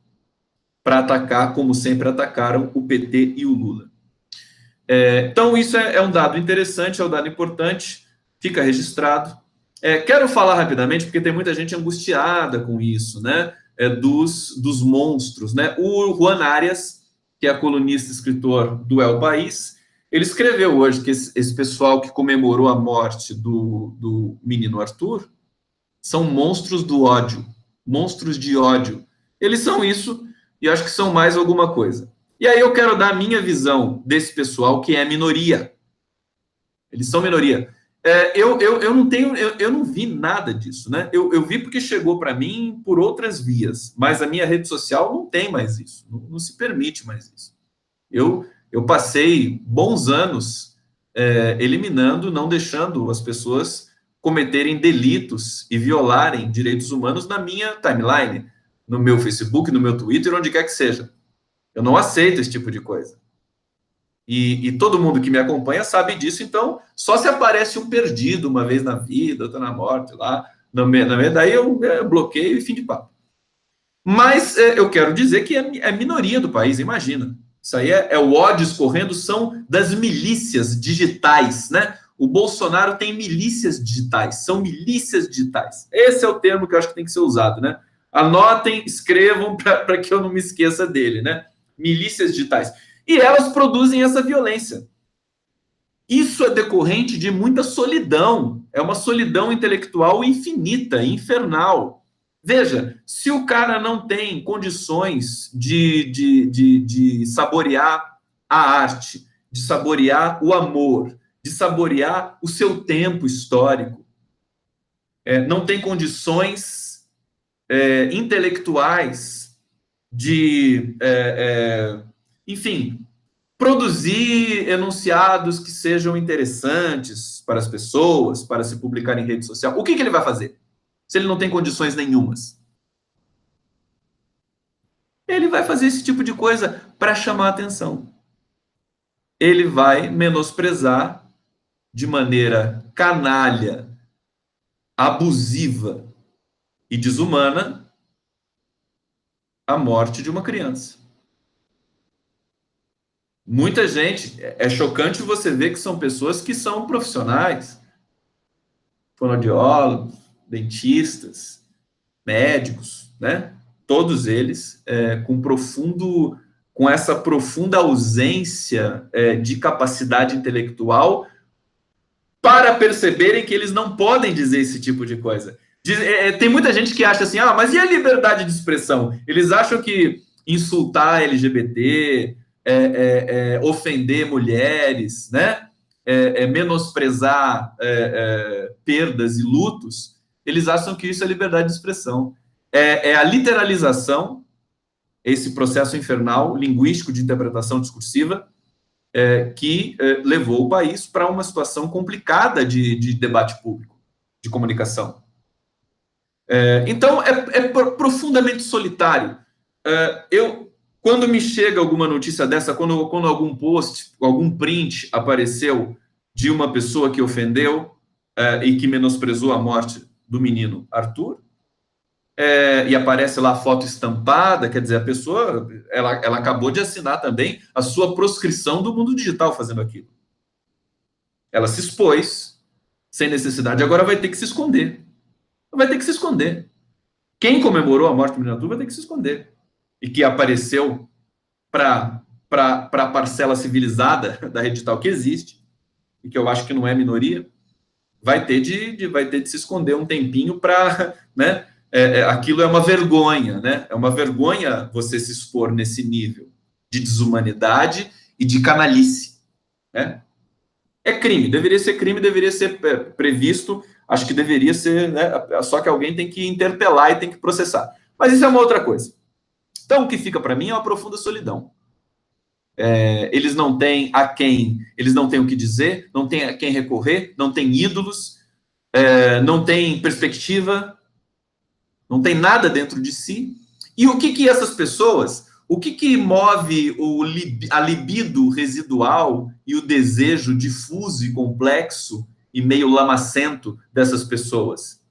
para atacar, como sempre atacaram o PT e o Lula. Então, isso é um dado interessante, é um dado importante, fica registrado. Quero falar rapidamente, porque tem muita gente angustiada com isso, né? Dos monstros, né? O Juan Arias, que é colunista e escritor do El País, ele escreveu hoje que esse pessoal que comemorou a morte do menino Arthur são monstros do ódio, monstros de ódio. Eles são isso, e acho que são mais alguma coisa. E aí eu quero dar a minha visão desse pessoal, que é minoria. Eles são minoria. Eu não vi nada disso, né? Eu vi porque chegou para mim por outras vias, mas a minha rede social não tem mais isso, não se permite mais isso. Eu passei bons anos eliminando, não deixando as pessoas cometerem delitos e violarem direitos humanos na minha timeline, no meu Facebook, no meu Twitter, onde quer que seja. Eu não aceito esse tipo de coisa. E todo mundo que me acompanha sabe disso, então só se aparece um perdido uma vez na vida, outra na morte, lá, daí eu bloqueio e fim de papo. Mas eu quero dizer que é minoria do país, imagina. Isso aí é o ódio escorrendo, são das milícias digitais, né? O Bolsonaro tem milícias digitais, são milícias digitais. Esse é o termo que eu acho que tem que ser usado, né? Anotem, escrevam para que eu não me esqueça dele, né? Milícias digitais. E elas produzem essa violência. Isso é decorrente de muita solidão. É uma solidão intelectual infinita, infernal. Veja, se o cara não tem condições de saborear a arte, de saborear o amor, de saborear o seu tempo histórico, não tem condições intelectuais enfim, produzir enunciados que sejam interessantes para as pessoas, para se publicar em rede social. O que ele vai fazer se ele não tem condições nenhumas? Ele vai fazer esse tipo de coisa para chamar a atenção. Ele vai menosprezar de maneira canalha, abusiva e desumana a morte de uma criança. Muita gente, é chocante você ver que são pessoas que são profissionais, fonoaudiólogos, dentistas, médicos, né? Todos eles com essa profunda ausência de capacidade intelectual para perceberem que eles não podem dizer esse tipo de coisa. Tem muita gente que acha assim, mas e a liberdade de expressão? Eles acham que insultar LGBT, ofender mulheres, né? Menosprezar perdas e lutos, eles acham que isso é liberdade de expressão. É a literalização, esse processo infernal linguístico de interpretação discursiva que levou o país para uma situação complicada de debate público, de comunicação. Então, é profundamente solitário. Quando me chega alguma notícia dessa, quando algum post, algum print apareceu de uma pessoa que ofendeu e que menosprezou a morte do menino Arthur, e aparece lá a foto estampada, quer dizer, a pessoa, ela acabou de assinar também a sua proscrição do mundo digital fazendo aquilo. Ela se expôs, sem necessidade, agora vai ter que se esconder. Vai ter que se esconder. Quem comemorou a morte do menino Arthur vai ter que se esconder. E que apareceu para a parcela civilizada da rede digital que existe, e que eu acho que não é minoria, vai ter de se esconder um tempinho para, né? Aquilo é uma vergonha, né? É uma vergonha você se expor nesse nível de desumanidade e de canalice, né? É crime, deveria ser previsto, acho que deveria ser, né? Só que alguém tem que interpelar e tem que processar. Mas isso é uma outra coisa. Então, o que fica para mim é uma profunda solidão. Eles não têm a quem, eles não têm o que dizer, não têm a quem recorrer, não têm ídolos, não têm perspectiva, não tem nada dentro de si. E o que essas pessoas, o que move a libido residual e o desejo difuso e complexo e meio lamacento dessas pessoas?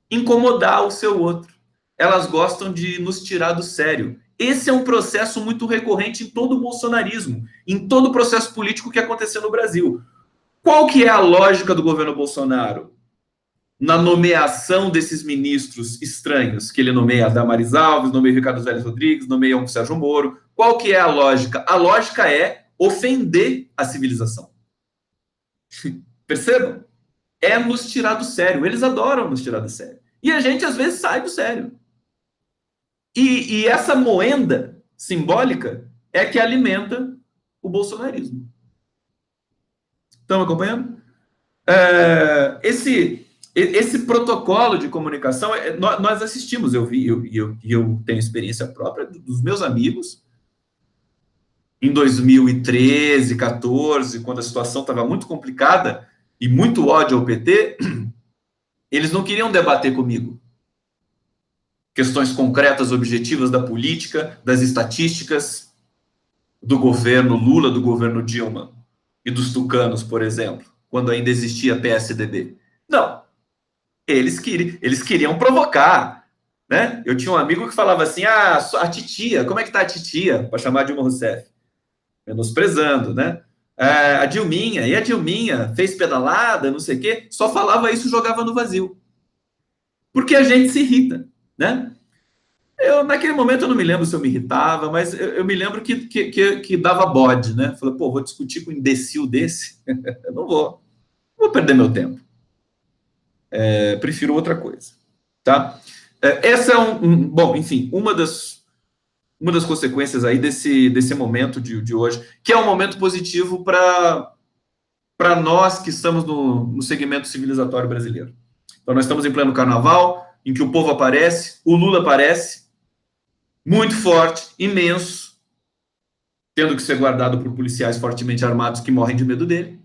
Incomodar o seu outro. Elas gostam de nos tirar do sério. Esse é um processo muito recorrente em todo o bolsonarismo, em todo o processo político que aconteceu no Brasil. Qual que é a lógica do governo Bolsonaro? Na nomeação desses ministros estranhos, que ele nomeia a Damares Alves, nomeia o Ricardo Vélez Rodrigues, nomeia o Sérgio Moro. Qual que é a lógica? A lógica é ofender a civilização. Percebam? É nos tirar do sério. Eles adoram nos tirar do sério. E a gente, às vezes, sai do sério. E essa moenda simbólica é que alimenta o bolsonarismo. Estão acompanhando? Esse protocolo de comunicação, nós assistimos, eu vi, eu tenho experiência própria dos meus amigos, em 2013, 14, quando a situação estava muito complicada e muito ódio ao PT, eles não queriam debater comigo questões concretas, objetivas da política, das estatísticas, do governo Lula, do governo Dilma e dos tucanos, por exemplo, quando ainda existia PSDB. Não, eles queriam provocar, né? Eu tinha um amigo que falava assim, a titia, como é que tá a titia? Para chamar Dilma Rousseff, menosprezando, né? A Dilminha, e a Dilminha fez pedalada, não sei o quê, só falava isso e jogava no vazio. Porque a gente se irrita, né? Naquele momento, eu não me lembro se eu me irritava, mas eu me lembro que dava bode, né? Falei, pô, vou discutir com um imbecil desse? Eu não vou perder meu tempo. Prefiro outra coisa, tá? Essa é bom, enfim, uma das consequências aí desse momento de hoje, que é um momento positivo para nós que estamos no segmento civilizatório brasileiro. Então, nós estamos em pleno carnaval, em que o povo aparece, o Lula aparece, muito forte, imenso, tendo que ser guardado por policiais fortemente armados que morrem de medo dele.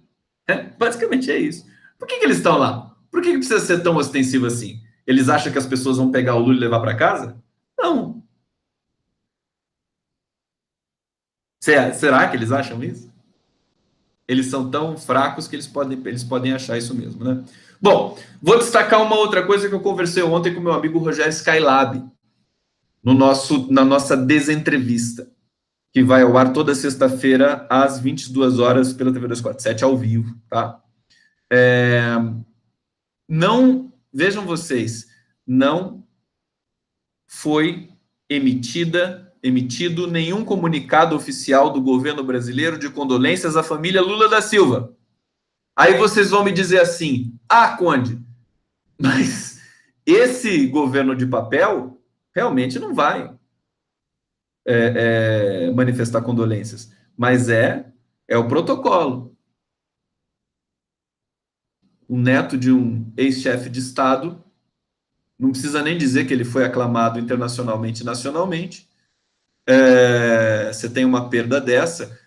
Basicamente é isso. Por que eles estão lá? Por que precisa ser tão ostensivo assim? Eles acham que as pessoas vão pegar o Lula e levar para casa? Não. Será que eles acham isso? Eles são tão fracos que eles podem achar isso mesmo, né? Bom, vou destacar uma outra coisa que eu conversei ontem com meu amigo Rogério Skylab, na nossa desentrevista, que vai ao ar toda sexta-feira, às 22 horas, pela TV 247, ao vivo, tá? Não, vejam vocês, não foi emitido nenhum comunicado oficial do governo brasileiro de condolências à família Lula da Silva. Aí vocês vão me dizer assim, Conde, mas esse governo de papel realmente não vai manifestar condolências, mas é o protocolo. O neto de um ex-chefe de Estado, não precisa nem dizer que ele foi aclamado internacionalmente e nacionalmente, você tem uma perda dessa,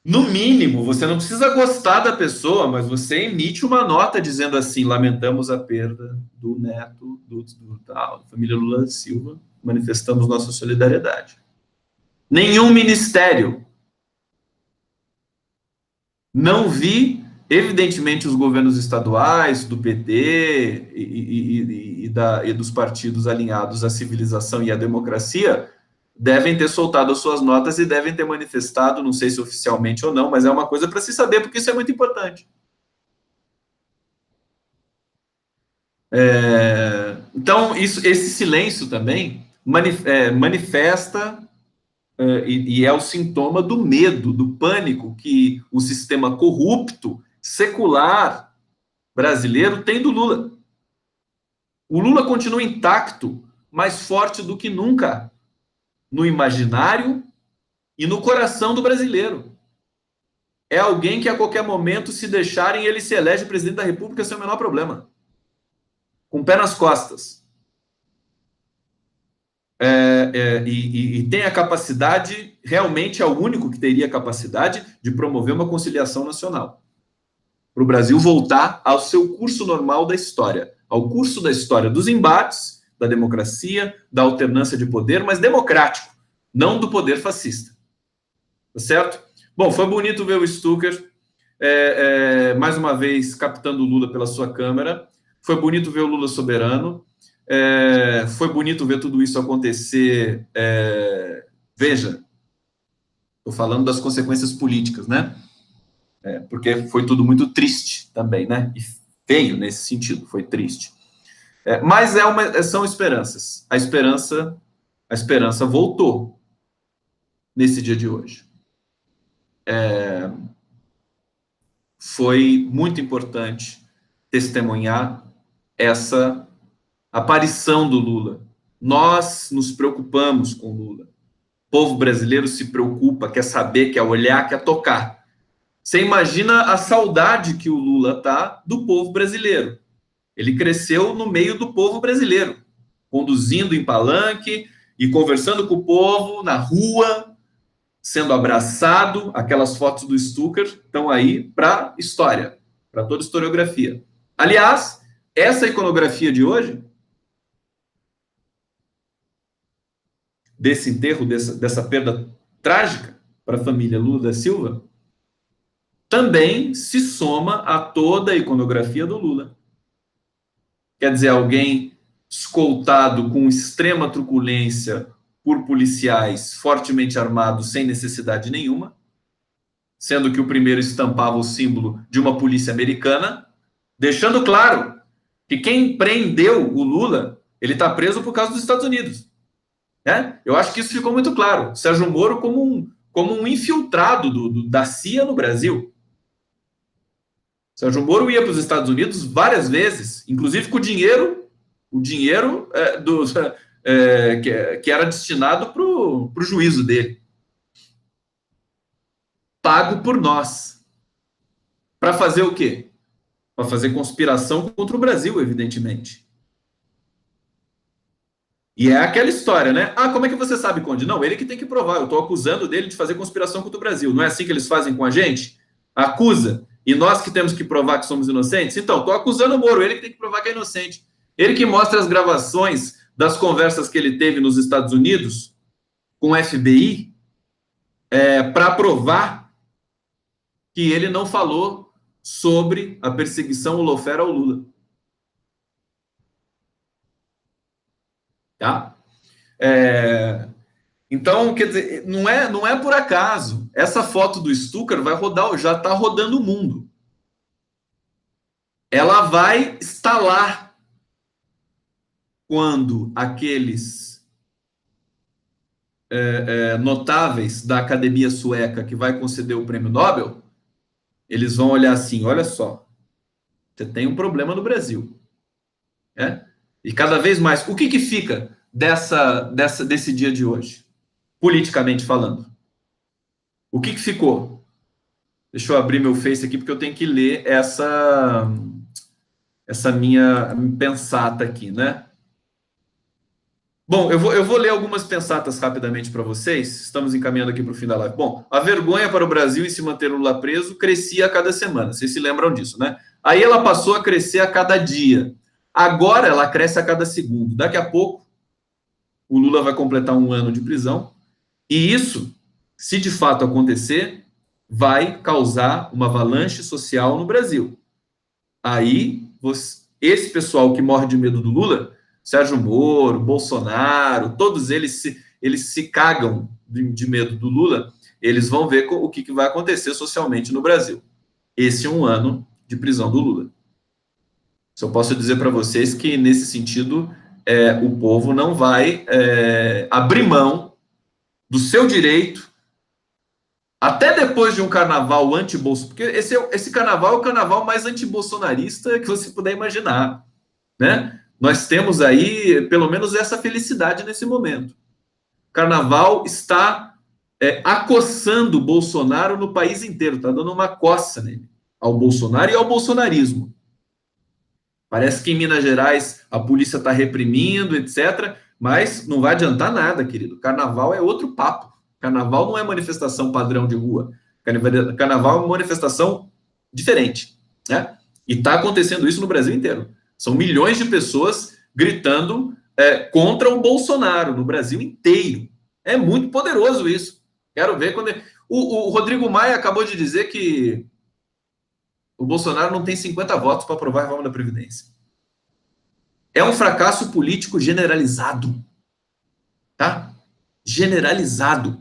no mínimo, você não precisa gostar da pessoa, mas você emite uma nota dizendo assim, lamentamos a perda do neto da família Lula da Silva, manifestamos nossa solidariedade. Nenhum ministério. Não vi Evidentemente, os governos estaduais, do PT e dos partidos alinhados à civilização e à democracia, devem ter soltado as suas notas e devem ter manifestado, não sei se oficialmente ou não, mas é uma coisa para se saber, porque isso é muito importante. Então, esse silêncio também manifesta e é o sintoma do medo, do pânico que o sistema corrupto, secular brasileiro tem do Lula. O Lula continua intacto, mais forte do que nunca, no imaginário e no coração do brasileiro. É alguém que a qualquer momento, se deixarem, ele se elege presidente da República sem o menor problema. Com o pé nas costas. E tem a capacidade, realmente é o único que teria a capacidade de promover uma conciliação nacional. Para o Brasil voltar ao seu curso normal da história, ao curso da história dos embates, da democracia, da alternância de poder, mas democrático, não do poder fascista. Tá certo? Bom, foi bonito ver o Stucker, mais uma vez, captando o Lula pela sua câmera. Foi bonito ver o Lula soberano. Foi bonito ver tudo isso acontecer. Veja, estou falando das consequências políticas, né? Porque foi tudo muito triste também, né? E feio nesse sentido, foi triste. Mas são esperanças. A esperança voltou nesse dia de hoje. Foi muito importante testemunhar essa aparição do Lula. Nós nos preocupamos com o Lula. O povo brasileiro se preocupa, quer saber, quer olhar, quer tocar. Você imagina a saudade que o Lula tá do povo brasileiro. Ele cresceu no meio do povo brasileiro, conduzindo em palanque e conversando com o povo na rua, sendo abraçado. Aquelas fotos do Stucker estão aí para história, para toda historiografia. Aliás, essa iconografia de hoje, desse enterro, dessa perda trágica para a família Lula da Silva, também se soma a toda a iconografia do Lula. Quer dizer, alguém escoltado com extrema truculência por policiais fortemente armados sem necessidade nenhuma, sendo que o primeiro estampava o símbolo de uma polícia americana, deixando claro que quem prendeu o Lula, ele está preso por causa dos Estados Unidos. Eu acho que isso ficou muito claro. Sérgio Moro como um infiltrado da CIA no Brasil. Sérgio Moro ia para os Estados Unidos várias vezes, inclusive com o dinheiro que era destinado para o juízo dele. Pago por nós. Para fazer o quê? Para fazer conspiração contra o Brasil, evidentemente. E é aquela história, né? Como é que você sabe, Conde? Não, ele que tem que provar. Eu estou acusando dele de fazer conspiração contra o Brasil. Não é assim que eles fazem com a gente? Acusa. E nós que temos que provar que somos inocentes? Então, estou acusando o Moro. Ele que tem que provar que é inocente. Ele que mostra as gravações das conversas que ele teve nos Estados Unidos com o FBI para provar que ele não falou sobre a perseguição holofote ao Lula. Tá? Então, quer dizer, não é por acaso. Essa foto do Stucker vai rodar, já está rodando o mundo. Ela vai estar lá quando aqueles notáveis da Academia Sueca que vai conceder o prêmio Nobel, eles vão olhar assim, olha só, você tem um problema no Brasil. E cada vez mais, o que fica desse dia de hoje? Politicamente falando. O que ficou? Deixa eu abrir meu Face aqui, porque eu tenho que ler essa minha pensata aqui, né? Bom, eu vou ler algumas pensatas rapidamente para vocês. Estamos encaminhando aqui para o fim da live. Bom, a vergonha para o Brasil em se manter o Lula preso crescia a cada semana. Vocês se lembram disso, né? Aí ela passou a crescer a cada dia. Agora ela cresce a cada segundo. Daqui a pouco, o Lula vai completar 1 ano de prisão. E isso, se de fato acontecer, vai causar uma avalanche social no Brasil. Aí, esse pessoal que morre de medo do Lula, Sérgio Moro, Bolsonaro, todos eles se cagam de medo do Lula, eles vão ver o que vai acontecer socialmente no Brasil. Esse é um ano de prisão do Lula. Só posso dizer para vocês que, nesse sentido, o povo não vai abrir mão do seu direito, até depois de um carnaval anti-bolsonarista, porque esse carnaval é o carnaval mais anti-bolsonarista que você puder imaginar, né? Nós temos aí, pelo menos, essa felicidade nesse momento. O carnaval está acossando o Bolsonaro no país inteiro, está dando uma coça nele, ao Bolsonaro e ao bolsonarismo. Parece que em Minas Gerais a polícia está reprimindo, etc., mas não vai adiantar nada, querido. Carnaval é outro papo. Carnaval não é manifestação padrão de rua. Carnaval é uma manifestação diferente, né? E está acontecendo isso no Brasil inteiro. São milhões de pessoas gritando contra o Bolsonaro no Brasil inteiro. É muito poderoso isso. Quero ver quando... O Rodrigo Maia acabou de dizer que o Bolsonaro não tem 50 votos para aprovar a reforma da Previdência. É um fracasso político generalizado. Tá? Generalizado.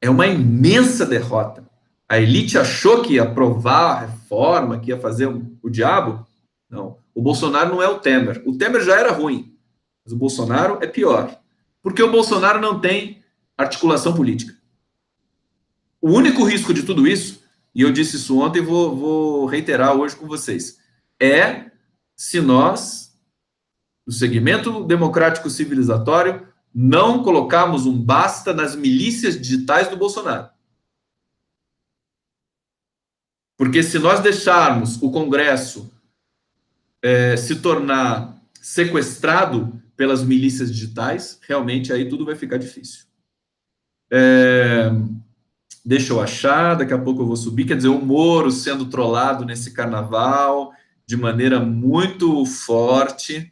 É uma imensa derrota. A elite achou que ia aprovar a reforma, que ia fazer o diabo. Não. O Bolsonaro não é o Temer. O Temer já era ruim, mas o Bolsonaro é pior. Porque o Bolsonaro não tem articulação política. O único risco de tudo isso, e eu disse isso ontem e vou reiterar hoje com vocês, é se nós, no segmento democrático civilizatório, não colocarmos um basta nas milícias digitais do Bolsonaro. Porque se nós deixarmos o Congresso se tornar sequestrado pelas milícias digitais, realmente aí tudo vai ficar difícil. Deixa eu achar, daqui a pouco eu vou subir. Quer dizer, o Moro sendo trollado nesse carnaval de maneira muito forte.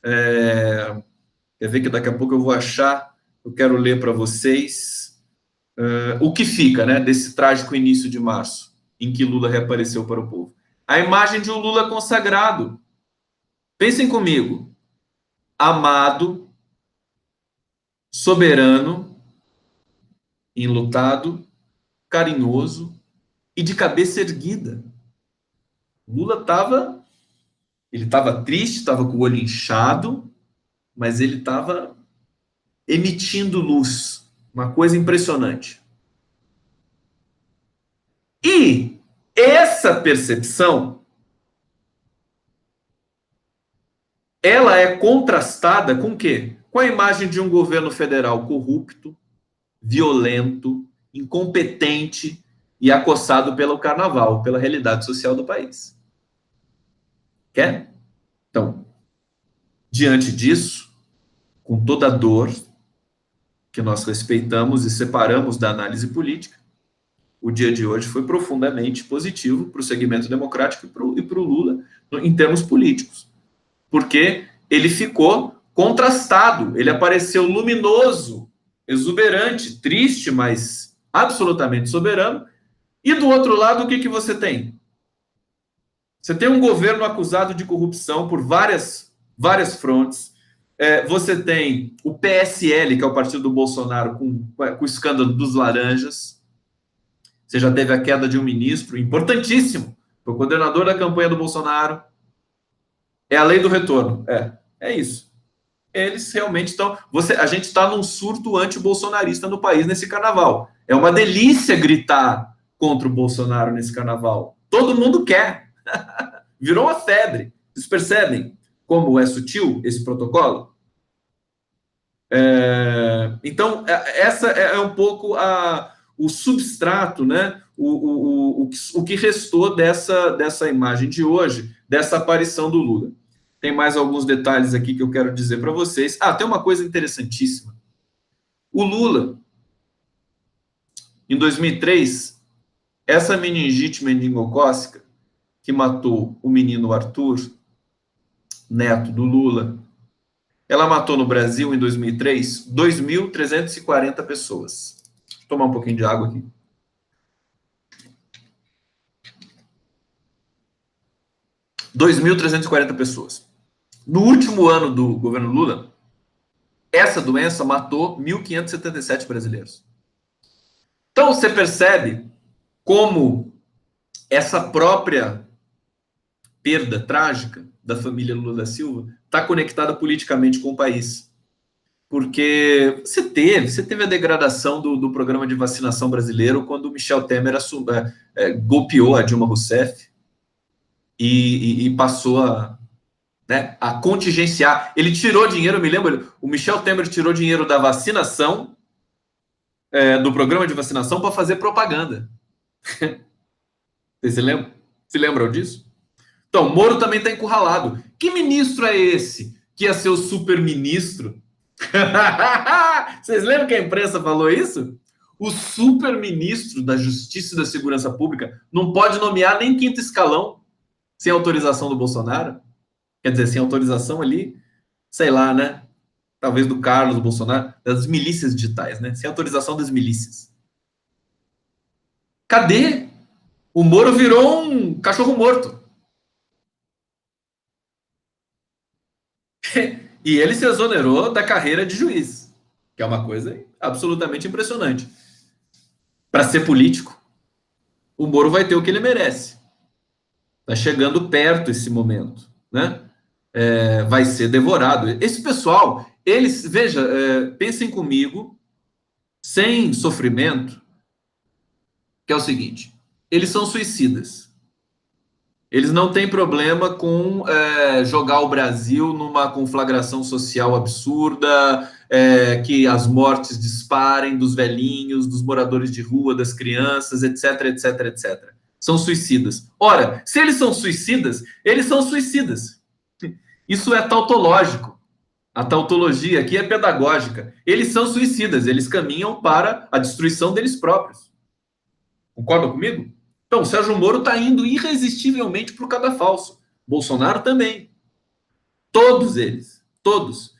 Quer ver que daqui a pouco eu vou achar, eu quero ler para vocês o que fica, né, desse trágico início de março, em que Lula reapareceu para o povo. A imagem de um Lula consagrado. Pensem comigo. Amado, soberano, enlutado, carinhoso e de cabeça erguida. Lula estava triste, estava com o olho inchado, mas ele estava emitindo luz, uma coisa impressionante. E essa percepção, ela é contrastada com o quê? Com a imagem de um governo federal corrupto, violento, incompetente e acossado pelo carnaval, pela realidade social do país. Quer? Então, diante disso, com toda a dor que nós respeitamos e separamos da análise política, o dia de hoje foi profundamente positivo para o segmento democrático e para o Lula em termos políticos, porque ele ficou contrastado, ele apareceu luminoso, exuberante, triste, mas absolutamente soberano. E do outro lado, o que você tem? Você tem um governo acusado de corrupção por várias frontes. Você tem o PSL, que é o partido do Bolsonaro, com o escândalo dos laranjas. Você já teve a queda de um ministro importantíssimo, foi o coordenador da campanha do Bolsonaro. É a lei do retorno. É isso. Eles realmente estão... A gente está num surto anti-bolsonarista no país nesse carnaval. É uma delícia gritar contra o Bolsonaro nesse carnaval. Todo mundo quer. Virou uma febre. Vocês percebem como é sutil esse protocolo? Então, essa é um pouco o substrato, né? O que restou dessa imagem de hoje, dessa aparição do Lula. Tem mais alguns detalhes aqui que eu quero dizer para vocês. Tem uma coisa interessantíssima. O Lula, em 2003, essa meningite meningocócica que matou o menino Arthur, neto do Lula, ela matou no Brasil, em 2003, 2.340 pessoas. Vou tomar um pouquinho de água aqui. 2.340 pessoas. No último ano do governo Lula, essa doença matou 1.577 brasileiros. Então, você percebe como essa própria perda trágica da família Lula da Silva está conectada politicamente com o país. Porque você teve a degradação do programa de vacinação brasileiro quando o Michel Temer golpeou a Dilma Rousseff e passou a contingenciar. Ele tirou dinheiro, eu me lembro, o Michel Temer tirou dinheiro da vacinação, do programa de vacinação, para fazer propaganda. Vocês se lembram disso? Então, Moro também está encurralado. Que ministro é esse que ia ser o super-ministro? Vocês lembram que a imprensa falou isso? O super-ministro da Justiça e da Segurança Pública não pode nomear nem quinto escalão sem autorização do Bolsonaro. Quer dizer, sem autorização ali, sei lá, né? Talvez do Carlos Bolsonaro, das milícias digitais, né? Sem autorização das milícias. Cadê? O Moro virou um cachorro morto. E ele se exonerou da carreira de juiz, que é uma coisa absolutamente impressionante. Para ser político, o Moro vai ter o que ele merece. Está chegando perto esse momento, né? Vai ser devorado. Esse pessoal, eles, veja, pensem comigo, sem sofrimento, que é o seguinte: eles são suicidas. Eles não têm problema com jogar o Brasil numa conflagração social absurda, que as mortes disparem dos velhinhos, dos moradores de rua, das crianças, etc, etc, etc. São suicidas. Ora, se eles são suicidas, eles são suicidas. Isso é tautológico. A tautologia aqui é pedagógica. Eles são suicidas, eles caminham para a destruição deles próprios. Concordam comigo? Então, o Sérgio Moro está indo irresistivelmente para o cadafalso. Bolsonaro também. Todos eles. Todos.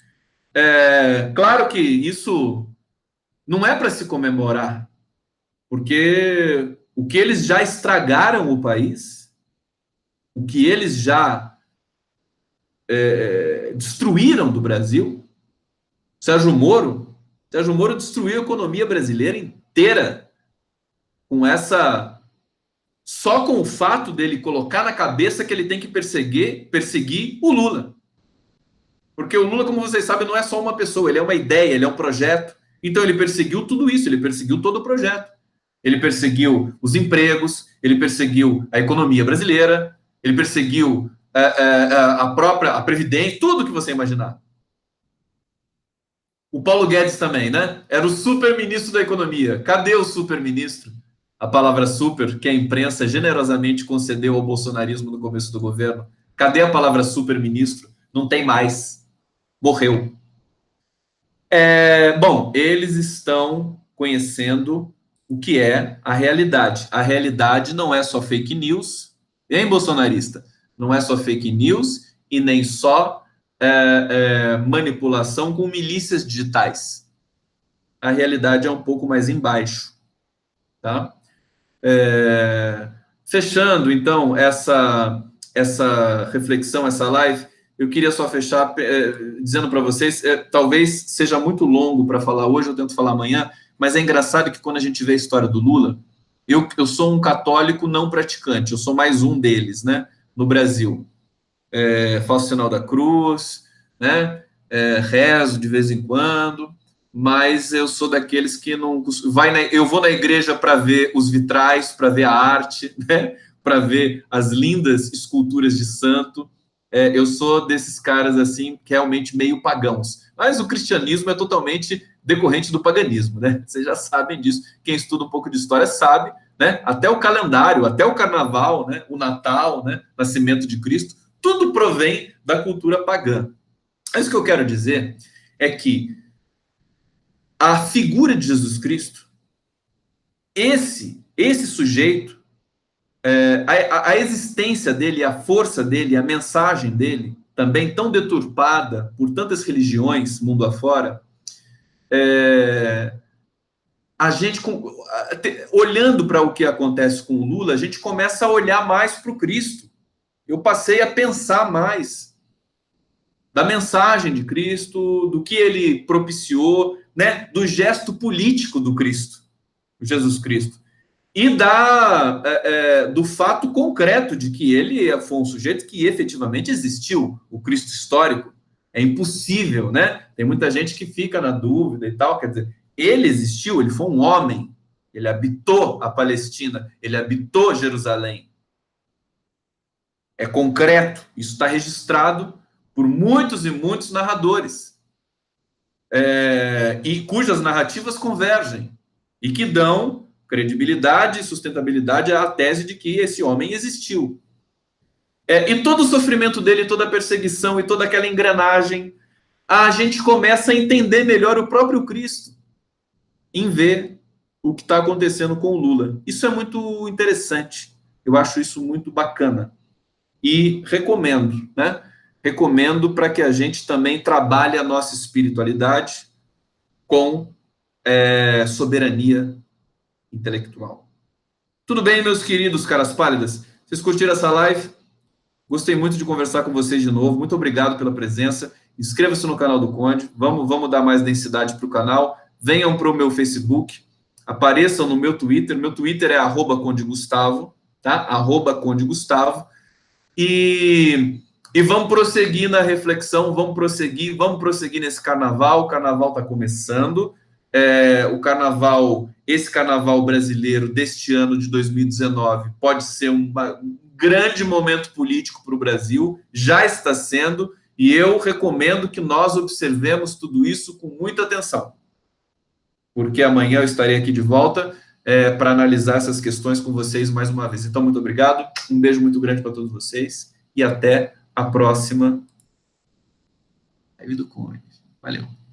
Claro que isso não é para se comemorar, porque o que eles já estragaram o país, o que eles já destruíram do Brasil, Sérgio Moro destruiu a economia brasileira inteira com essa... Só com o fato dele colocar na cabeça que ele tem que perseguir o Lula. Porque o Lula, como vocês sabem, não é só uma pessoa, ele é uma ideia, ele é um projeto. Então ele perseguiu tudo isso, ele perseguiu todo o projeto. Ele perseguiu os empregos, ele perseguiu a economia brasileira, ele perseguiu a Previdência, tudo que você imaginar. O Paulo Guedes também, né? Era o super-ministro da economia. Cadê o super-ministro? A palavra super, que a imprensa generosamente concedeu ao bolsonarismo no começo do governo. Cadê a palavra super-ministro? Não tem mais. Morreu. Bom, eles estão conhecendo o que é a realidade. A realidade não é só fake news, hein, bolsonarista? Não é só fake news e nem só manipulação com milícias digitais. A realidade é um pouco mais embaixo, tá? Fechando, então, essa reflexão, essa live, eu queria só fechar dizendo para vocês, talvez seja muito longo para falar hoje, eu tento falar amanhã, mas é engraçado que quando a gente vê a história do Lula, eu sou um católico não praticante, eu sou mais um deles, né, no Brasil. Faço sinal da cruz, né, rezo de vez em quando, mas eu sou daqueles que não... eu vou na igreja para ver os vitrais, para ver a arte, né? Para ver as lindas esculturas de santo. Eu sou desses caras, assim, que realmente meio pagãos. Mas o cristianismo é totalmente decorrente do paganismo, né? Vocês já sabem disso. Quem estuda um pouco de história sabe, né? Até o calendário, até o carnaval, né? O Natal, né? Nascimento de Cristo, tudo provém da cultura pagã. Mas o que eu quero dizer é que a figura de Jesus Cristo, esse sujeito, a existência dele, a força dele, a mensagem dele, também tão deturpada por tantas religiões mundo afora, a gente, olhando para o que acontece com o Lula, a gente começa a olhar mais para o Cristo. eu passei a pensar mais da mensagem de Cristo, do que ele propiciou, né, do gesto político do Cristo, Jesus Cristo, e do fato concreto de que ele foi um sujeito que efetivamente existiu, o Cristo histórico. É impossível, né? Tem muita gente que fica na dúvida e tal, quer dizer, ele existiu, ele foi um homem, ele habitou a Palestina, ele habitou Jerusalém. É concreto, isso está registrado por muitos e muitos narradores, e cujas narrativas convergem, e que dão credibilidade e sustentabilidade à tese de que esse homem existiu. E todo o sofrimento dele, toda a perseguição e toda aquela engrenagem, a gente começa a entender melhor o próprio Cristo em ver o que está acontecendo com o Lula. Isso é muito interessante, eu acho isso muito bacana. E recomendo, né? Recomendo para que a gente também trabalhe a nossa espiritualidade com soberania intelectual. Tudo bem, meus queridos caras pálidas? Vocês curtiram essa live? Gostei muito de conversar com vocês de novo. Muito obrigado pela presença. Inscreva-se no canal do Conde. Vamos dar mais densidade para o canal. Venham para o meu Facebook. Apareçam no meu Twitter. Meu Twitter é @CondeGustavo, tá? @CondeGustavo. E vamos prosseguir na reflexão, vamos prosseguir nesse carnaval. O carnaval está começando. Esse carnaval brasileiro deste ano de 2019 pode ser um grande momento político para o Brasil, já está sendo, e eu recomendo que nós observemos tudo isso com muita atenção, porque amanhã eu estarei aqui de volta para analisar essas questões com vocês mais uma vez. Então, muito obrigado, um beijo muito grande para todos vocês, e até a próxima live do Conde. Valeu.